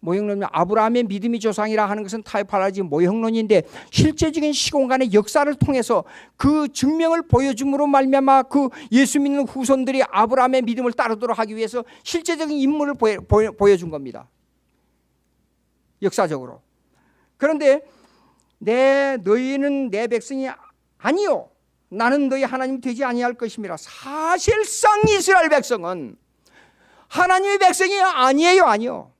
모형론은 아브라함의 믿음이 조상이라 하는 것은 타이팔라지 모형론인데 실제적인 시공간의 역사를 통해서 그 증명을 보여줌으로 말미암아 그 예수 믿는 후손들이 아브라함의 믿음을 따르도록 하기 위해서 실제적인 인물을 보여준 겁니다. 역사적으로. 그런데 너희는 내 백성이 아니요 나는 너희 하나님이 되지 아니할 것입니다. 사실상 이스라엘 백성은 하나님의 백성이 아니에요. 아니요.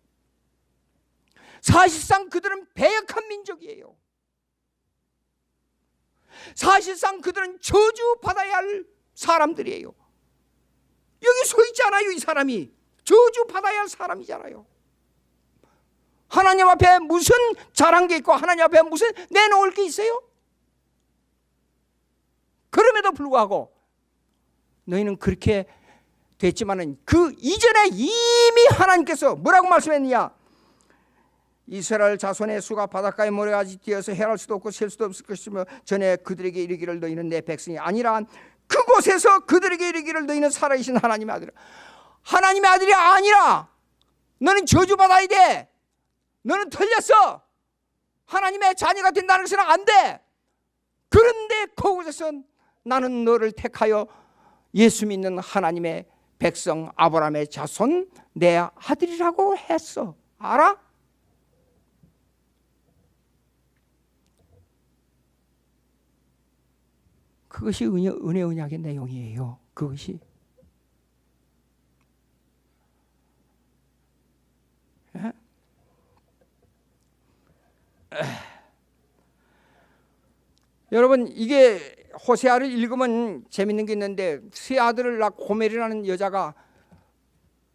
사실상 그들은 배역한 민족이에요. 사실상 그들은 저주받아야 할 사람들이에요. 여기 서 있잖아요. 이 사람이 저주받아야 할 사람이잖아요. 하나님 앞에 무슨 잘한 게 있고 하나님 앞에 무슨 내놓을 게 있어요? 그럼에도 불구하고 너희는 그렇게 됐지만은 그 이전에 이미 하나님께서 뭐라고 말씀했느냐? 이스라엘 자손의 수가 바닷가에 모래같이 뛰어서 헤아릴 수도 없고 셀 수도 없을 것이며 전에 그들에게 이르기를 너희는 내 백성이 아니라 그곳에서 그들에게 이르기를 너희는 살아계신 하나님의 아들이라. 하나님의 아들이 아니라 너는 저주받아야 돼. 너는 틀렸어. 하나님의 자녀가 된다는 것은 안 돼. 그런데 그곳에서 나는 너를 택하여 예수 믿는 하나님의 백성 아브라함의 자손 내 아들이라고 했어. 알아? 그것이 은혜 언약의 내용이에요. 그것이. 예? 여러분, 이게 호세아를 읽으면 재밌는 게 있는데, 세 아들을 낳고 고멜이라는 여자가,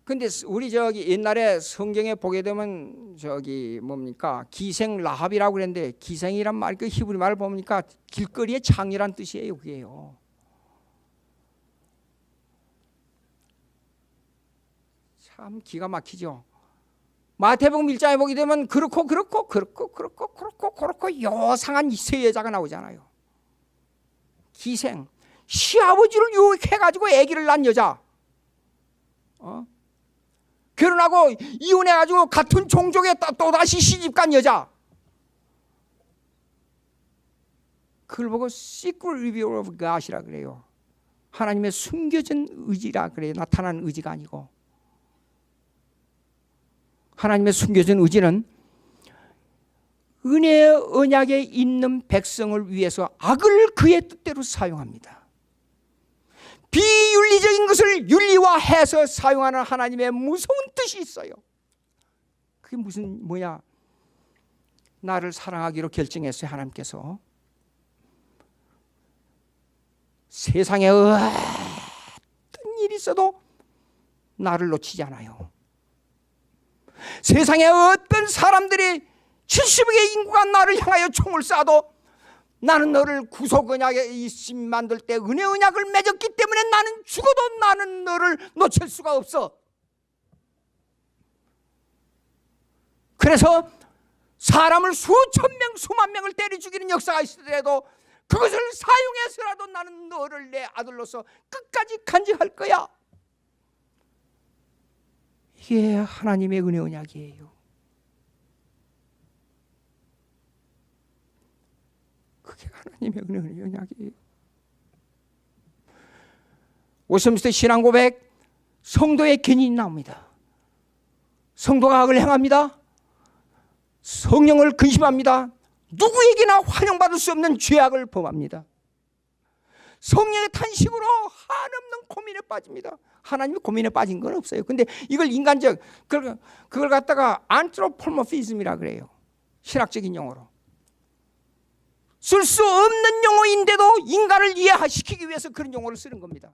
근데 우리 저기 옛날에 성경에 보게 되면 저기 뭡니까 기생 라합이라고 그랬는데, 기생이란 말, 그 히브리 말을 보니까 길거리의 창이란 뜻이에요. 그게요. 참 기가 막히죠. 마태복음 1장에 보게 되면 그렇고 요상한 세 여자가 나오잖아요. 기생, 시아버지를 유혹해가지고 아기를 낳은 여자, 결혼하고 이혼해가지고 같은 종족에 또다시 시집간 여자, 그걸 보고 secret reveal of God이라 그래요. 하나님의 숨겨진 의지라 그래요. 나타난 의지가 아니고. 하나님의 숨겨진 의지는 은혜의 언약에 있는 백성을 위해서 악을 그의 뜻대로 사용합니다. 비윤리적인 것을 윤리화해서 사용하는 하나님의 무서운 뜻이 있어요. 그게 뭐냐? 나를 사랑하기로 결정했어요. 하나님께서 세상에 어떤 일이 있어도 나를 놓치지 않아요. 세상에 어떤 사람들이 70억의 인구가 나를 향하여 총을 쏴도 나는 너를 구속 언약에 있음 만들 때 은혜 언약을 맺었기 때문에 나는 죽어도 나는 너를 놓칠 수가 없어. 그래서 사람을 수천 명 수만 명을 때려 죽이는 역사가 있더라도 그것을 사용해서라도 나는 너를 내 아들로서 끝까지 간직할 거야. 이게 하나님의 은혜 언약이에요. 그게 하나님의 은혜 언약이에요. 오스민스터 신앙 고백, 성도의 견인이 나옵니다. 성도가 악을 행합니다. 성령을 근심합니다. 누구에게나 환영받을 수 없는 죄악을 범합니다. 성령의 탄식으로 한없는 고민에 빠집니다. 하나님이 고민에 빠진 건 없어요. 근데 이걸 인간적, 그걸 갖다가 안트로폴모피즘이라 그래요. 신학적인 용어로. 쓸 수 없는 용어인데도 인간을 이해시키기 위해서 그런 용어를 쓰는 겁니다.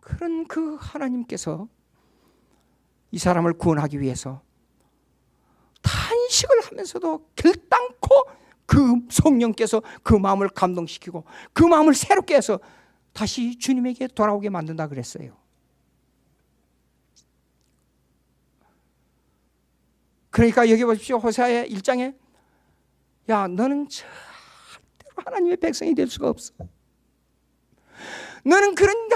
그런 그 하나님께서 이 사람을 구원하기 위해서 탄식을 하면서도 결단코 그 성령께서 그 마음을 감동시키고 그 마음을 새롭게 해서 다시 주님에게 돌아오게 만든다 그랬어요. 그러니까 여기 보십시오. 호세아의 1장에 야 너는 절대로 하나님의 백성이 될 수가 없어. 너는 그런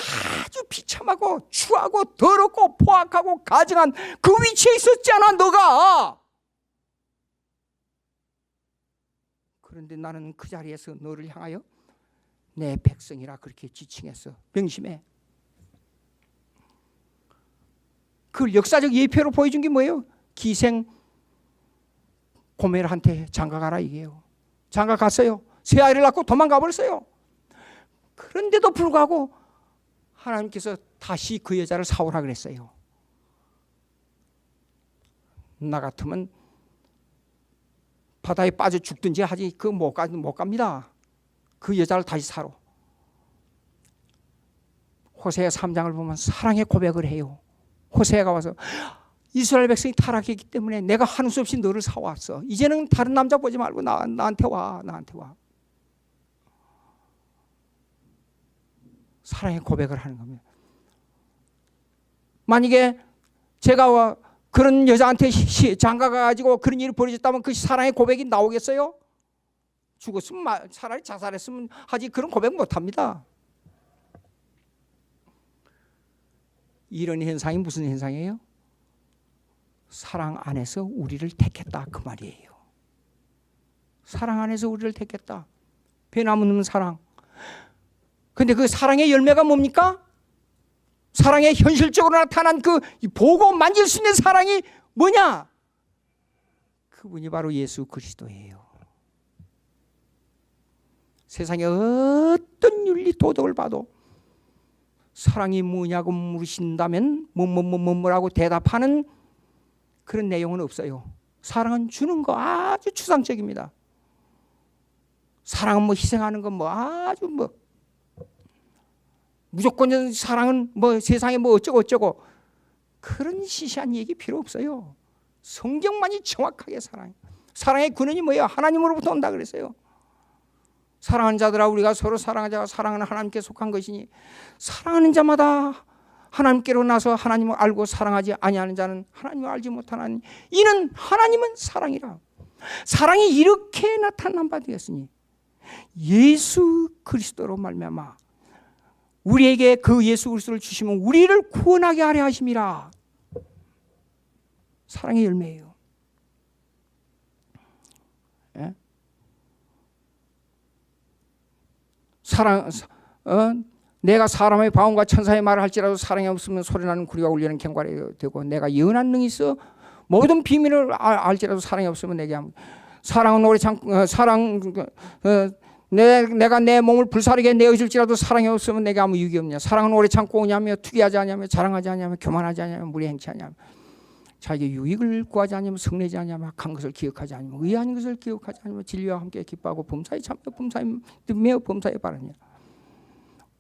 아주 비참하고 추하고 더럽고 포악하고 가증한 그 위치에 있었지 않아 너가. 그런데 나는 그 자리에서 너를 향하여 내 백성이라 그렇게 지칭했어. 명심해. 그걸 역사적 예표로 보여준 게 뭐예요? 기생 고멜한테 장가가라 이게요. 장가갔어요. 새 아이를 낳고 도망가 버렸어요. 그런데도 불구하고 하나님께서 다시 그 여자를 사오라 그랬어요. 나 같으면 바다에 빠져 죽든지 하지 못 갑니다. 그 여자를 다시 사러. 호세아 3장을 보면 사랑의 고백을 해요. 호세아가 와서 이스라엘 백성이 타락했기 때문에 내가 하는 수 없이 너를 사왔어. 이제는 다른 남자 보지 말고 나한테 와. 사랑의 고백을 하는 겁니다. 만약에 제가 그런 여자한테 장가가가지고 그런 일이 벌어졌다면 그 사랑의 고백이 나오겠어요? 죽었으면 차라리 자살했으면 하지 그런 고백 못합니다. 이런 현상이 무슨 현상이에요? 사랑 안에서 우리를 택했다 그 말이에요. 사랑 안에서 우리를 택했다. 변함없는 사랑. 근데 그 사랑의 열매가 뭡니까? 사랑의 현실적으로 나타난 그 보고 만질 수 있는 사랑이 뭐냐? 그분이 바로 예수 그리스도예요. 세상의 어떤 윤리 도덕을 봐도 사랑이 뭐냐고 물으신다면 뭐라고 대답하는 그런 내용은 없어요. 사랑은 주는 거 아주 추상적입니다. 사랑은 뭐 희생하는 건 뭐 아주 뭐 무조건 사랑은 뭐 세상에 뭐 어쩌고 그런 시시한 얘기 필요 없어요. 성경만이 정확하게 사랑의 근원이 뭐예요? 하나님으로부터 온다 그랬어요. 사랑하는 자들아 우리가 서로 사랑하자. 사랑은 하나님께 속한 것이니 사랑하는 자마다 하나님께로 나서 하나님을 알고 사랑하지 아니하는 자는 하나님을 알지 못하나니 이는 하나님은 사랑이라. 사랑이 이렇게 나타난 바 되었으니 예수 그리스도로 말미암아 우리에게 그 예수 그리스도를 주시면 우리를 구원하게 하려 하심이라. 사랑의 열매예요. 예? 내가 사람의 바움과 천사의 말을 할지라도 사랑이 없으면 소리나는 구리가 울리는 갱과리 되고 내가 예언한 능이 있어 모든 비밀을 알지라도 사랑이 없으면 내게 사랑은 오래 참고 내가 내 몸을 불사르게 내어줄지라도 사랑이 없으면 내게 아무 유익이 없냐. 사랑은 오래 참고 오냐며 투기하지 않냐며 자랑하지 않냐며 교만하지 않냐며 무례 행치 않냐며 자기의 유익을 구하지 않냐며 성내지 않냐며 악한 것을 기억하지 않냐며 의아한 것을 기억하지 않냐며 진리와 함께 기뻐하고 범사에 참여 범사에 바르냐.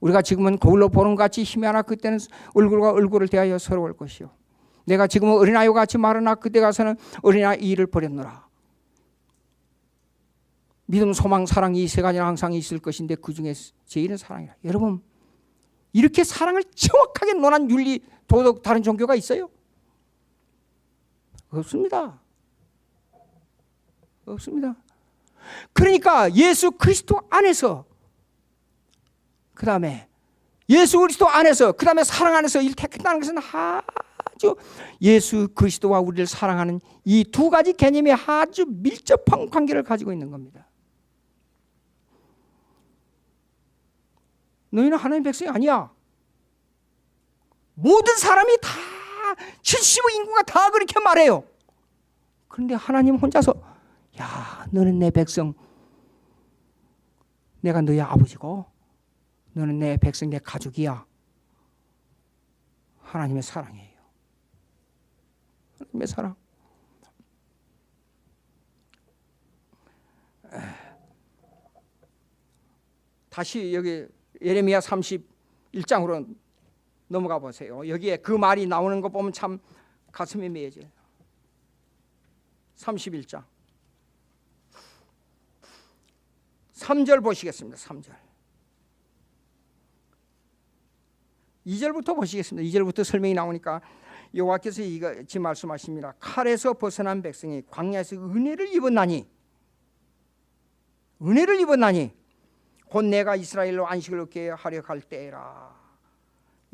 우리가 지금은 거울로 보는 것 같이 희미하나 그때는 얼굴과 얼굴을 대하여 서러울 것이요. 내가 지금은 어린아이와 같이 말하나 그때 가서는 어린아이 일을 버렸노라. 믿음, 소망, 사랑 이 세 가지는 항상 있을 것인데 그중에 제일은 사랑이라. 여러분 이렇게 사랑을 정확하게 논한 윤리, 도덕 다른 종교가 있어요? 없습니다. 없습니다. 그러니까 예수 그리스도 안에서 그 다음에 예수 그리스도 안에서 그 다음에 사랑 안에서 이 택했다는 것은 아주 예수 그리스도와 우리를 사랑하는 이 두 가지 개념이 아주 밀접한 관계를 가지고 있는 겁니다. 너희는 하나님의 백성이 아니야. 모든 사람이 다 70의 인구가 다 그렇게 말해요. 그런데 하나님 혼자서 야 너는 내 백성, 내가 너희 아버지고 너는 내 백성, 내 가족이야. 하나님의 사랑이에요. 하나님의 사랑. 다시 여기 예레미야 31장으로 넘어가 보세요. 여기에 그 말이 나오는 거 보면 참 가슴이 메어져요. 31장 3절 보시겠습니다. 3절 2절부터 보시겠습니다. 2절부터 설명이 나오니까 여호와께서 이같이 말씀하십니다. 칼에서 벗어난 백성이 광야에서 은혜를 입었나니 곧 내가 이스라엘로 안식을 얻게 하려 할 때라.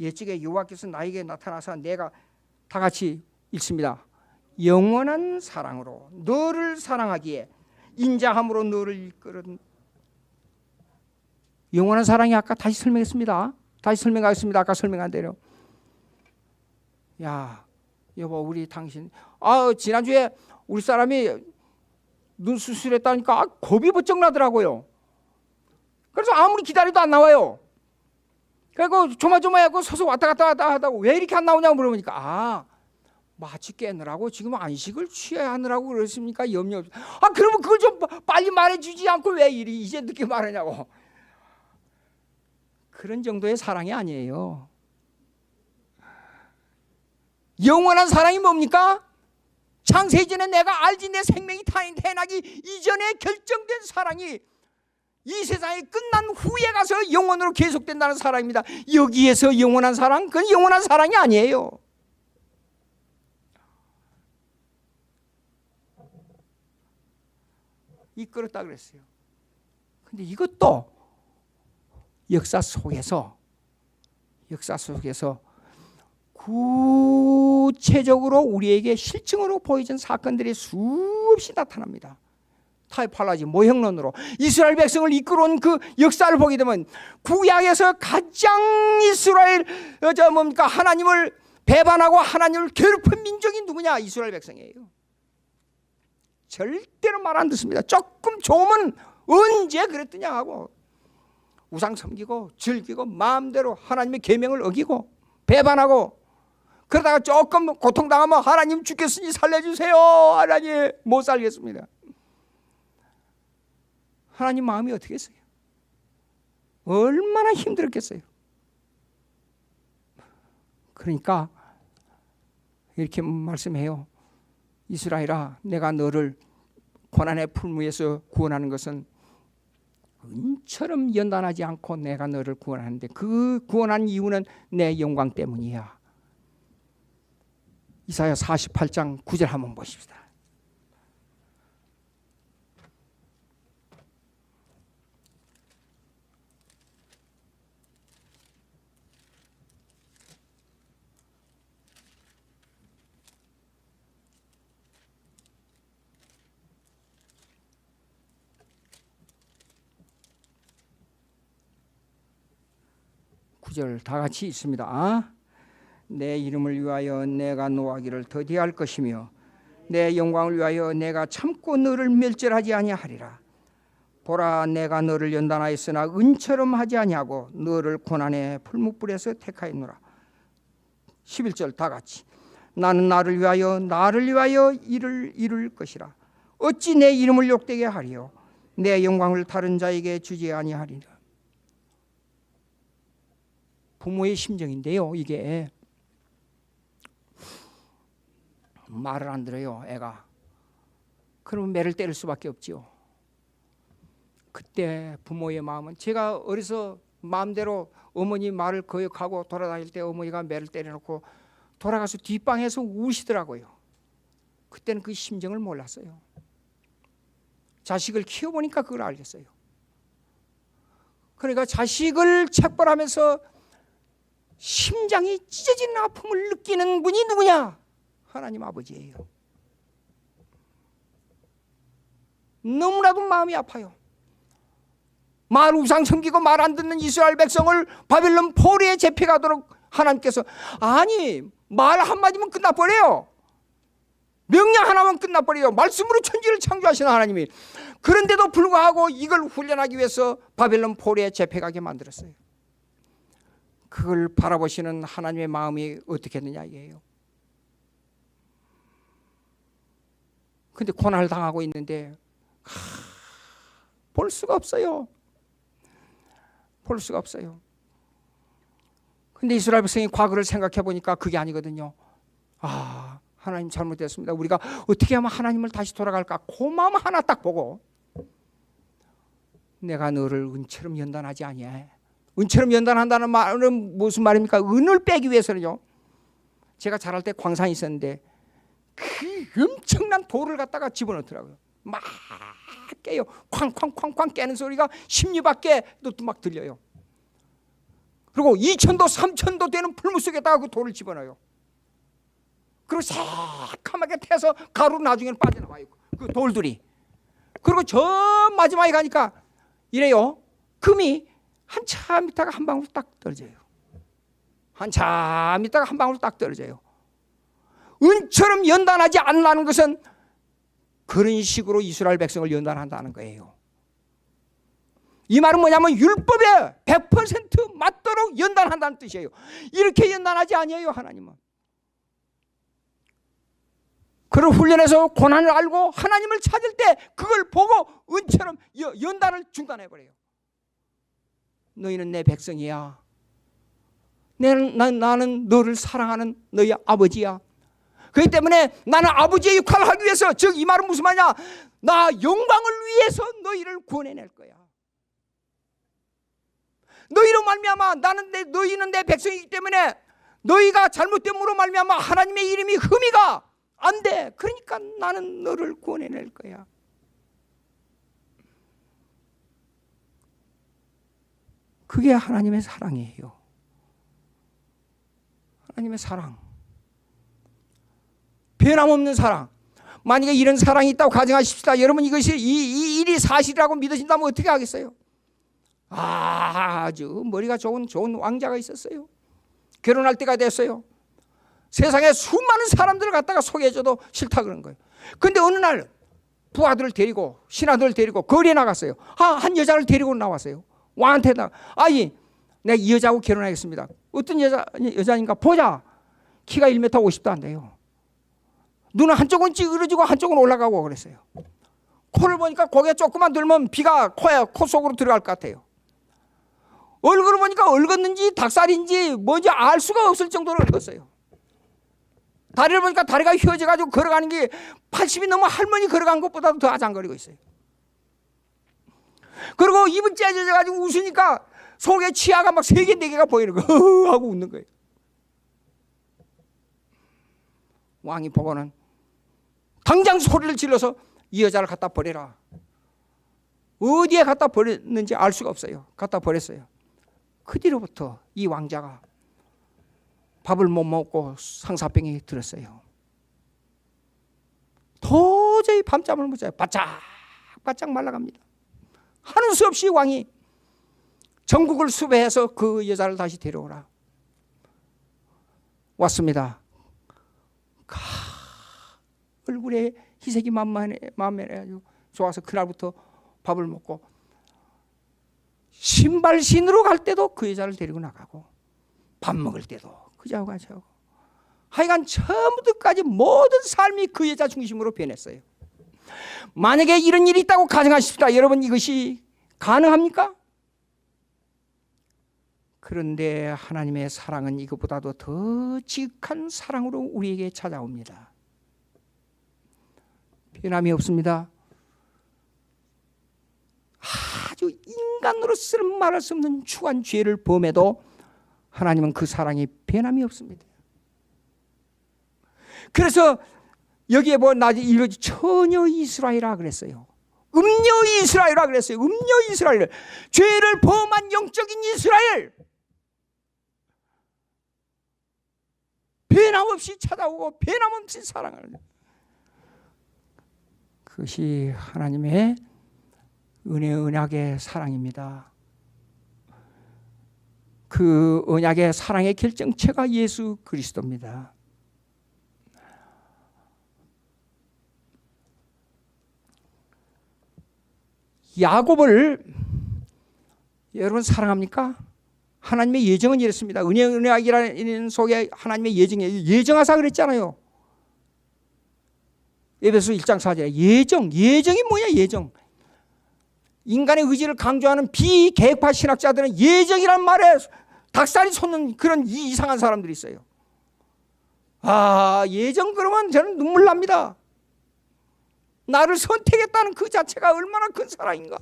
옛적에 여호와께서 나에게 나타나서 내가 다 같이 읽습니다. 영원한 사랑으로 너를 사랑하기에 인자함으로 너를 이끌은. 영원한 사랑이 아까 다시 설명했습니다. 다시 설명하겠습니다. 아까 설명한 대로. 야 여보 우리 당신 지난주에 우리 사람이 눈 수술했다니까 겁이 번쩍 나더라고요. 그래서 아무리 기다려도 안 나와요. 그리고 조마조마하고 서서 왔다 갔다 하다고 왜 이렇게 안 나오냐고 물어보니까 마취 깨느라고 지금 안식을 취해야 하느라고 그랬습니까? 염려 없이. 그러면 그걸 좀 빨리 말해주지 않고 왜 이제 늦게 말하냐고. 그런 정도의 사랑이 아니에요. 영원한 사랑이 뭡니까? 창세전에 내가 알지 내 생명이 태어나기 이전에 결정된 사랑이 이 세상이 끝난 후에 가서 영원으로 계속된다는 사랑입니다. 여기에서 영원한 사랑? 그건 영원한 사랑이 아니에요. 이끌었다 그랬어요. 근데 이것도 역사 속에서 구체적으로 우리에게 실증으로 보여진 사건들이 수없이 나타납니다. 타이팔라지 모형론으로 이스라엘 백성을 이끌어온 그 역사를 보게 되면 구약에서 가장 이스라엘 하나님을 배반하고 하나님을 괴롭힌 민족이 누구냐? 이스라엘 백성이에요. 절대로 말 안 듣습니다. 조금 좋으면 언제 그랬더냐 하고 우상 섬기고 즐기고 마음대로 하나님의 계명을 어기고 배반하고, 그러다가 조금 고통당하면 하나님 죽겠으니 살려주세요. 하나님 못 살겠습니다. 하나님 마음이 어떻겠어요? 얼마나 힘들었겠어요. 그러니까 이렇게 말씀해요. 이스라엘아, 내가 너를 고난의 풀무에서 구원하는 것은 은처럼 연단하지 않고 내가 너를 구원하는데 그 구원한 이유는 내 영광 때문이야. 이사야 48장 9절 한번 보십시다. 다 같이 있습니다. 내 이름을 위하여 내가 노하기를 더디할 것이며 내 영광을 위하여 내가 참고 너를 멸절하지 아니하리라. 보라, 내가 너를 연단하였으나 은처럼 하지 아니하고 너를 고난의 풀무불에서 택하였노라. 11절 다 같이. 나는 나를 위하여 일을 이룰 것이라. 어찌 내 이름을 욕되게 하리요 내 영광을 다른 자에게 주지 아니하리라. 부모의 심정인데요. 이게 말을 안 들어요, 애가. 그러면 매를 때릴 수밖에 없지요. 그때 부모의 마음은, 제가 어려서 마음대로 어머니 말을 거역하고 돌아다닐 때 어머니가 매를 때려놓고 돌아가서 뒷방에서 우시더라고요. 그때는 그 심정을 몰랐어요. 자식을 키워보니까 그걸 알겠어요. 그러니까 자식을 책벌하면서 심장이 찢어지는 아픔을 느끼는 분이 누구냐? 하나님 아버지예요. 너무나도 마음이 아파요. 말 우상 섬기고 말 안 듣는 이스라엘 백성을 바벨론 포로에 잡혀가도록 하나님께서, 아니 말 한마디면 끝나버려요. 명령 하나만 끝나버려요. 말씀으로 천지를 창조하시는 하나님이. 그런데도 불구하고 이걸 훈련하기 위해서 바벨론 포로에 잡혀가게 만들었어요. 그걸 바라보시는 하나님의 마음이 어떻겠느냐 이게요. 근데 고난을 당하고 있는데 볼 수가 없어요. 볼 수가 없어요. 근데 이스라엘 백성이 과거를 생각해 보니까 그게 아니거든요. 아, 하나님 잘못됐습니다. 우리가 어떻게 하면 하나님을 다시 돌아갈까? 그 마음 하나 딱 보고, 내가 너를 은처럼 연단하지 아니해. 은처럼 연단한다는 말은 무슨 말입니까? 은을 빼기 위해서는요. 제가 자랄 때 광산이 있었는데 그 엄청난 돌을 갖다가 집어넣더라고요. 막 깨요. 쾅쾅쾅쾅 깨는 소리가 십리 밖에도 막 들려요. 그리고 2000도 3000도 되는 풀무 속에다가 그 돌을 집어넣어요. 그리고 새까맣게 태서 가루 나중에는 빠져나와요. 그 돌들이. 그리고 저 마지막에 가니까 이래요. 금이 한참 있다가 한 방울 딱 떨어져요. 한참 있다가 한 방울 딱 떨어져요. 은처럼 연단하지 않는 것은 그런 식으로 이스라엘 백성을 연단한다는 거예요. 이 말은 뭐냐면 율법에 100% 맞도록 연단한다는 뜻이에요. 이렇게 연단하지 아니에요, 하나님은. 그를 훈련해서 고난을 알고 하나님을 찾을 때 그걸 보고 은처럼 연단을 중단해버려요. 너희는 내 백성이야. 나는 너를 사랑하는 너희 아버지야. 그렇기 때문에 나는 아버지의 역할을 하기 위해서, 즉 이 말은 무슨 말이냐, 나 영광을 위해서 너희를 구원해낼 거야. 너희로 말미암아 너희는 내 백성이기 때문에 너희가 잘못됨으로 말미암아 하나님의 이름이 흠이가 안 돼. 그러니까 나는 너를 구원해낼 거야. 그게 하나님의 사랑이에요. 하나님의 사랑. 변함없는 사랑. 만약에 이런 사랑이 있다고 가정하십시다. 여러분 이것이 이 일이 사실이라고 믿으신다면 어떻게 하겠어요? 아주 머리가 좋은 왕자가 있었어요. 결혼할 때가 됐어요. 세상에 수많은 사람들을 갖다가 소개해줘도 싫다 그런 거예요. 근데 어느 날 부하들을 데리고 신하들을 데리고 거리에 나갔어요. 한 여자를 데리고 나왔어요. 왕한테 아니 내가 이 여자하고 결혼하겠습니다. 어떤 여자인가 보자. 키가 1m 50도 안 돼요. 눈은 한쪽은 찌그러지고 한쪽은 올라가고 그랬어요. 코를 보니까 고개 조금만 들면 비가 코 속으로 들어갈 것 같아요. 얼굴을 보니까 얽었는지 닭살인지 뭔지 알 수가 없을 정도로 얽었어요. 다리를 보니까 다리가 휘어져가지고 걸어가는 게 80이 넘어 할머니 걸어간 것보다도 더 아장거리고 있어요. 그리고 입은 째져가지고 웃으니까 속에 치아가 막 3개, 4개가 보이는 거예요. 하고 웃는 거예요. 왕이 보고는 당장 소리를 질러서 이 여자를 갖다 버려라. 어디에 갖다 버렸는지 알 수가 없어요. 갖다 버렸어요. 그 뒤로부터 이 왕자가 밥을 못 먹고 상사병이 들었어요. 도저히 밤잠을 못 자요. 바짝 말라갑니다. 하는 수 없이 왕이 전국을 수배해서 그 여자를 다시 데려오라. 왔습니다. 얼굴에 희색이 만만해가지고 좋아서 그날부터 밥을 먹고 신발신으로 갈 때도 그 여자를 데리고 나가고 밥 먹을 때도 그 여자하고 같이 하고 하여간 처음부터까지 모든 삶이 그 여자 중심으로 변했어요. 만약에 이런 일이 있다고 가정하십시다. 여러분 이것이 가능합니까? 그런데 하나님의 사랑은 이것보다도 더 지극한 사랑으로 우리에게 찾아옵니다. 변함이 없습니다. 아주 인간으로서는 말할 수 없는 추한 죄를 범해도 하나님은 그 사랑이 변함이 없습니다. 그래서 여기에 처녀 이스라엘이라 그랬어요. 음녀 이스라엘이라 그랬어요. 음녀 이스라엘. 죄를 범한 영적인 이스라엘. 변함없이 찾아오고 변함없이 사랑하는 그것이 하나님의 언약의 사랑입니다. 그 언약의 사랑의 결정체가 예수 그리스도입니다. 야곱을 여러분 사랑합니까? 하나님의 예정은 이랬습니다. 언약이라는 속에 하나님의 예정이에요. 예정하사 그랬잖아요. 에베소 1장 4절에 예정이 뭐냐? 예정. 인간의 의지를 강조하는 비계획파 신학자들은 예정이란 말에 닭살이 솟는 그런 이상한 사람들이 있어요. 예정 그러면 저는 눈물 납니다. 나를 선택했다는 그 자체가 얼마나 큰 사랑인가.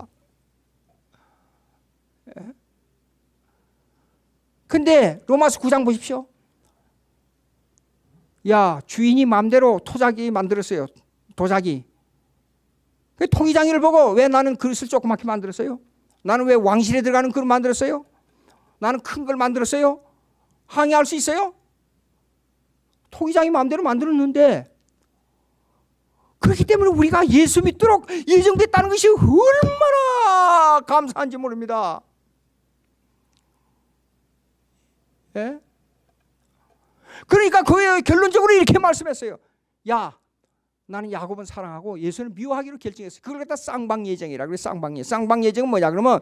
근데 로마서 9장 보십시오. 주인이 마음대로 토자기 만들었어요. 도자기. 그 토기장이를 보고 왜 나는 그릇을 조그맣게 만들었어요? 나는 왜 왕실에 들어가는 그릇 만들었어요? 나는 큰 걸 만들었어요? 항의할 수 있어요? 토기장이 마음대로 만들었는데 그렇기 때문에 우리가 예수 믿도록 예정됐다는 것이 얼마나 감사한지 모릅니다. 예? 그러니까 그 결론적으로 이렇게 말씀했어요. 나는 야곱은 사랑하고 예수는 미워하기로 결정했어요. 그걸 갖다 쌍방예정이라 그래. 쌍방예정은 뭐냐 그러면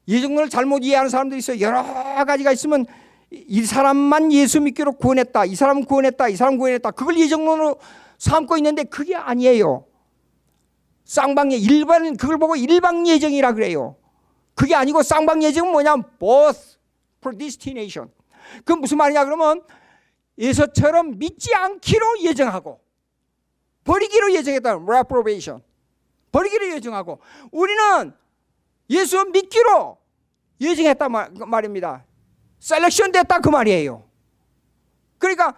예정론을 잘못 이해하는 사람들이 있어요. 여러 가지가 있으면 이 사람만 예수 믿기로 구원했다. 이 사람은 구원했다. 이 사람은 구원했다. 그걸 예정론으로 삼고 있는데 그게 아니에요. 그걸 보고 일방예정이라 그래요. 그게 아니고 쌍방예정은 뭐냐? both predestination. 그건 무슨 말이냐 그러면 예수처럼 믿지 않기로 예정하고 버리기로 예정했다. reprobation. 버리기로 예정하고 우리는 예수 믿기로 예정했다 말입니다. 셀렉션 됐다 그 말이에요. 그러니까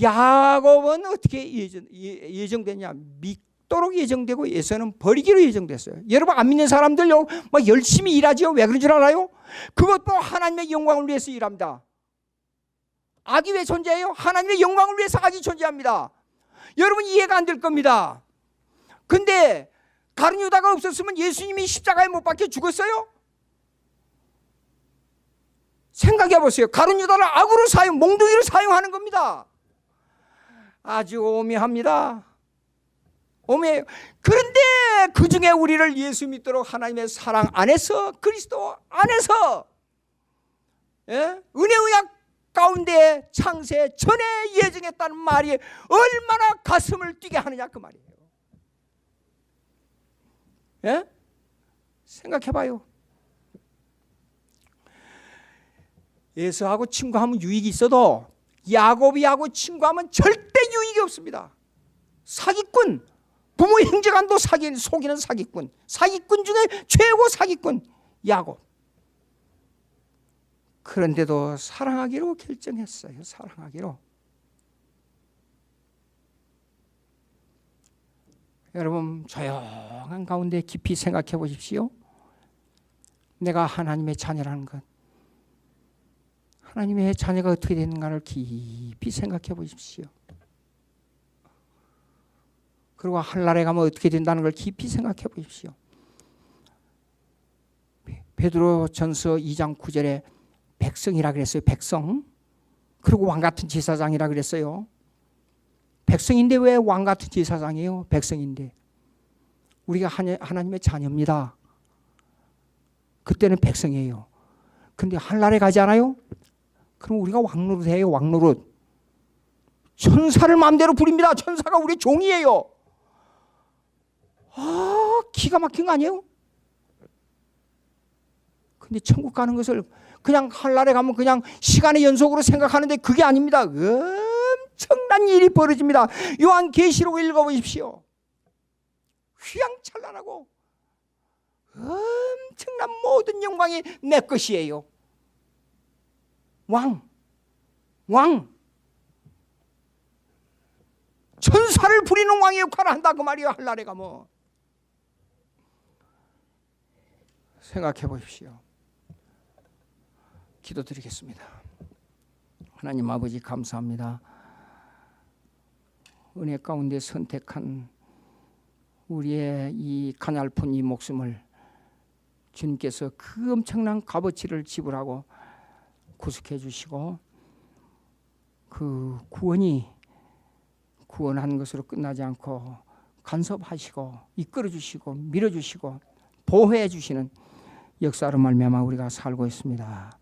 야곱은 어떻게 예정됐냐? 죽도록 예정되고 예수는 버리기로 예정됐어요. 여러분 안 믿는 사람들요 막 열심히 일하지요. 왜 그런 줄 알아요? 그것도 하나님의 영광을 위해서 일합니다. 악이 왜 존재해요? 하나님의 영광을 위해서 악이 존재합니다. 여러분 이해가 안 될 겁니다. 근데 가룟 유다가 없었으면 예수님이 십자가에 못 박혀 죽었어요? 생각해 보세요. 가룟 유다를 악으로 몽둥이로 사용하는 겁니다. 아주 오묘합니다. 오묘해요. 그런데 그 중에 우리를 예수 믿도록 하나님의 사랑 안에서, 그리스도 안에서, 은혜 의약 가운데 창세 전에 예정했다는 말이 얼마나 가슴을 뛰게 하느냐 그 말이에요. 예? 생각해봐요. 에서하고 친구하면 유익이 있어도 야곱이하고 친구하면 절대 유익이 없습니다. 사기꾼, 부모 형제간도 속이는 사기꾼, 사기꾼 중에 최고 사기꾼 야곱. 그런데도 사랑하기로 결정했어요. 사랑하기로. 여러분 조용한 가운데 깊이 생각해 보십시오. 내가 하나님의 자녀라는 것, 하나님의 자녀가 어떻게 되는가를 깊이 생각해 보십시오. 그리고 하늘나라에 가면 어떻게 된다는 걸 깊이 생각해 보십시오. 베드로전서 2장 9절에 백성이라 그랬어요. 백성. 그리고 왕같은 제사장이라 그랬어요. 백성인데 왜 왕같은 제사장이에요? 백성인데. 우리가 하나님의 자녀입니다. 그때는 백성이에요. 근데 하늘나라에 가지 않아요? 그럼 우리가 왕노릇해요. 왕노릇. 천사를 마음대로 부립니다. 천사가 우리 종이에요. 기가 막힌 거 아니에요? 근데 천국 가는 것을 그냥 하늘나라에 가면 그냥 시간의 연속으로 생각하는데 그게 아닙니다. 엄청난 일이 벌어집니다. 요한계시록을 읽어보십시오. 휘황찬란하고 엄청난 모든 영광이 내 것이에요. 왕. 천사를 부리는 왕의 역할을 한다 그 말이에요. 하늘나라에 가면. 생각해 보십시오. 기도드리겠습니다. 하나님 아버지 감사합니다. 은혜 가운데 선택한 우리의 이 가냘픈 이 목숨을 주님께서 그 엄청난 값어치를 지불하고 구속해 주시고 그 구원한 것으로 끝나지 않고 간섭하시고 이끌어 주시고 밀어 주시고 보호해 주시는 역사로 말미암아 우리가 살고 있습니다.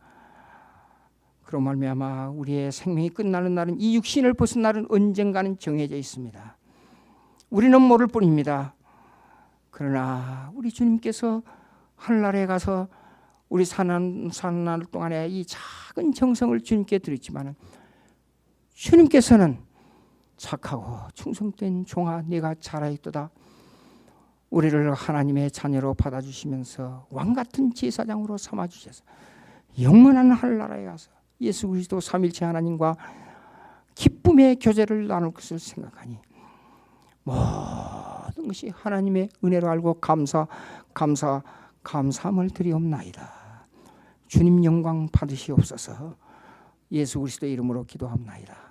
그로 말미암아 우리의 생명이 끝나는 날은, 이 육신을 벗은 날은 언젠가는 정해져 있습니다. 우리는 모를 뿐입니다. 그러나 우리 주님께서 하늘나라에 가서 우리 사는 날 동안에 이 작은 정성을 주님께 드렸지만 주님께서는 착하고 충성된 종아 네가 잘하였도다. 우리를 하나님의 자녀로 받아주시면서 왕같은 제사장으로 삼아주셔서 영원한 하늘나라에 가서 예수 그리스도 삼일체 하나님과 기쁨의 교제를 나눌 것을 생각하니 모든 것이 하나님의 은혜로 알고 감사함을 드리옵나이다. 주님 영광 받으시옵소서. 예수 그리스도 이름으로 기도합나이다.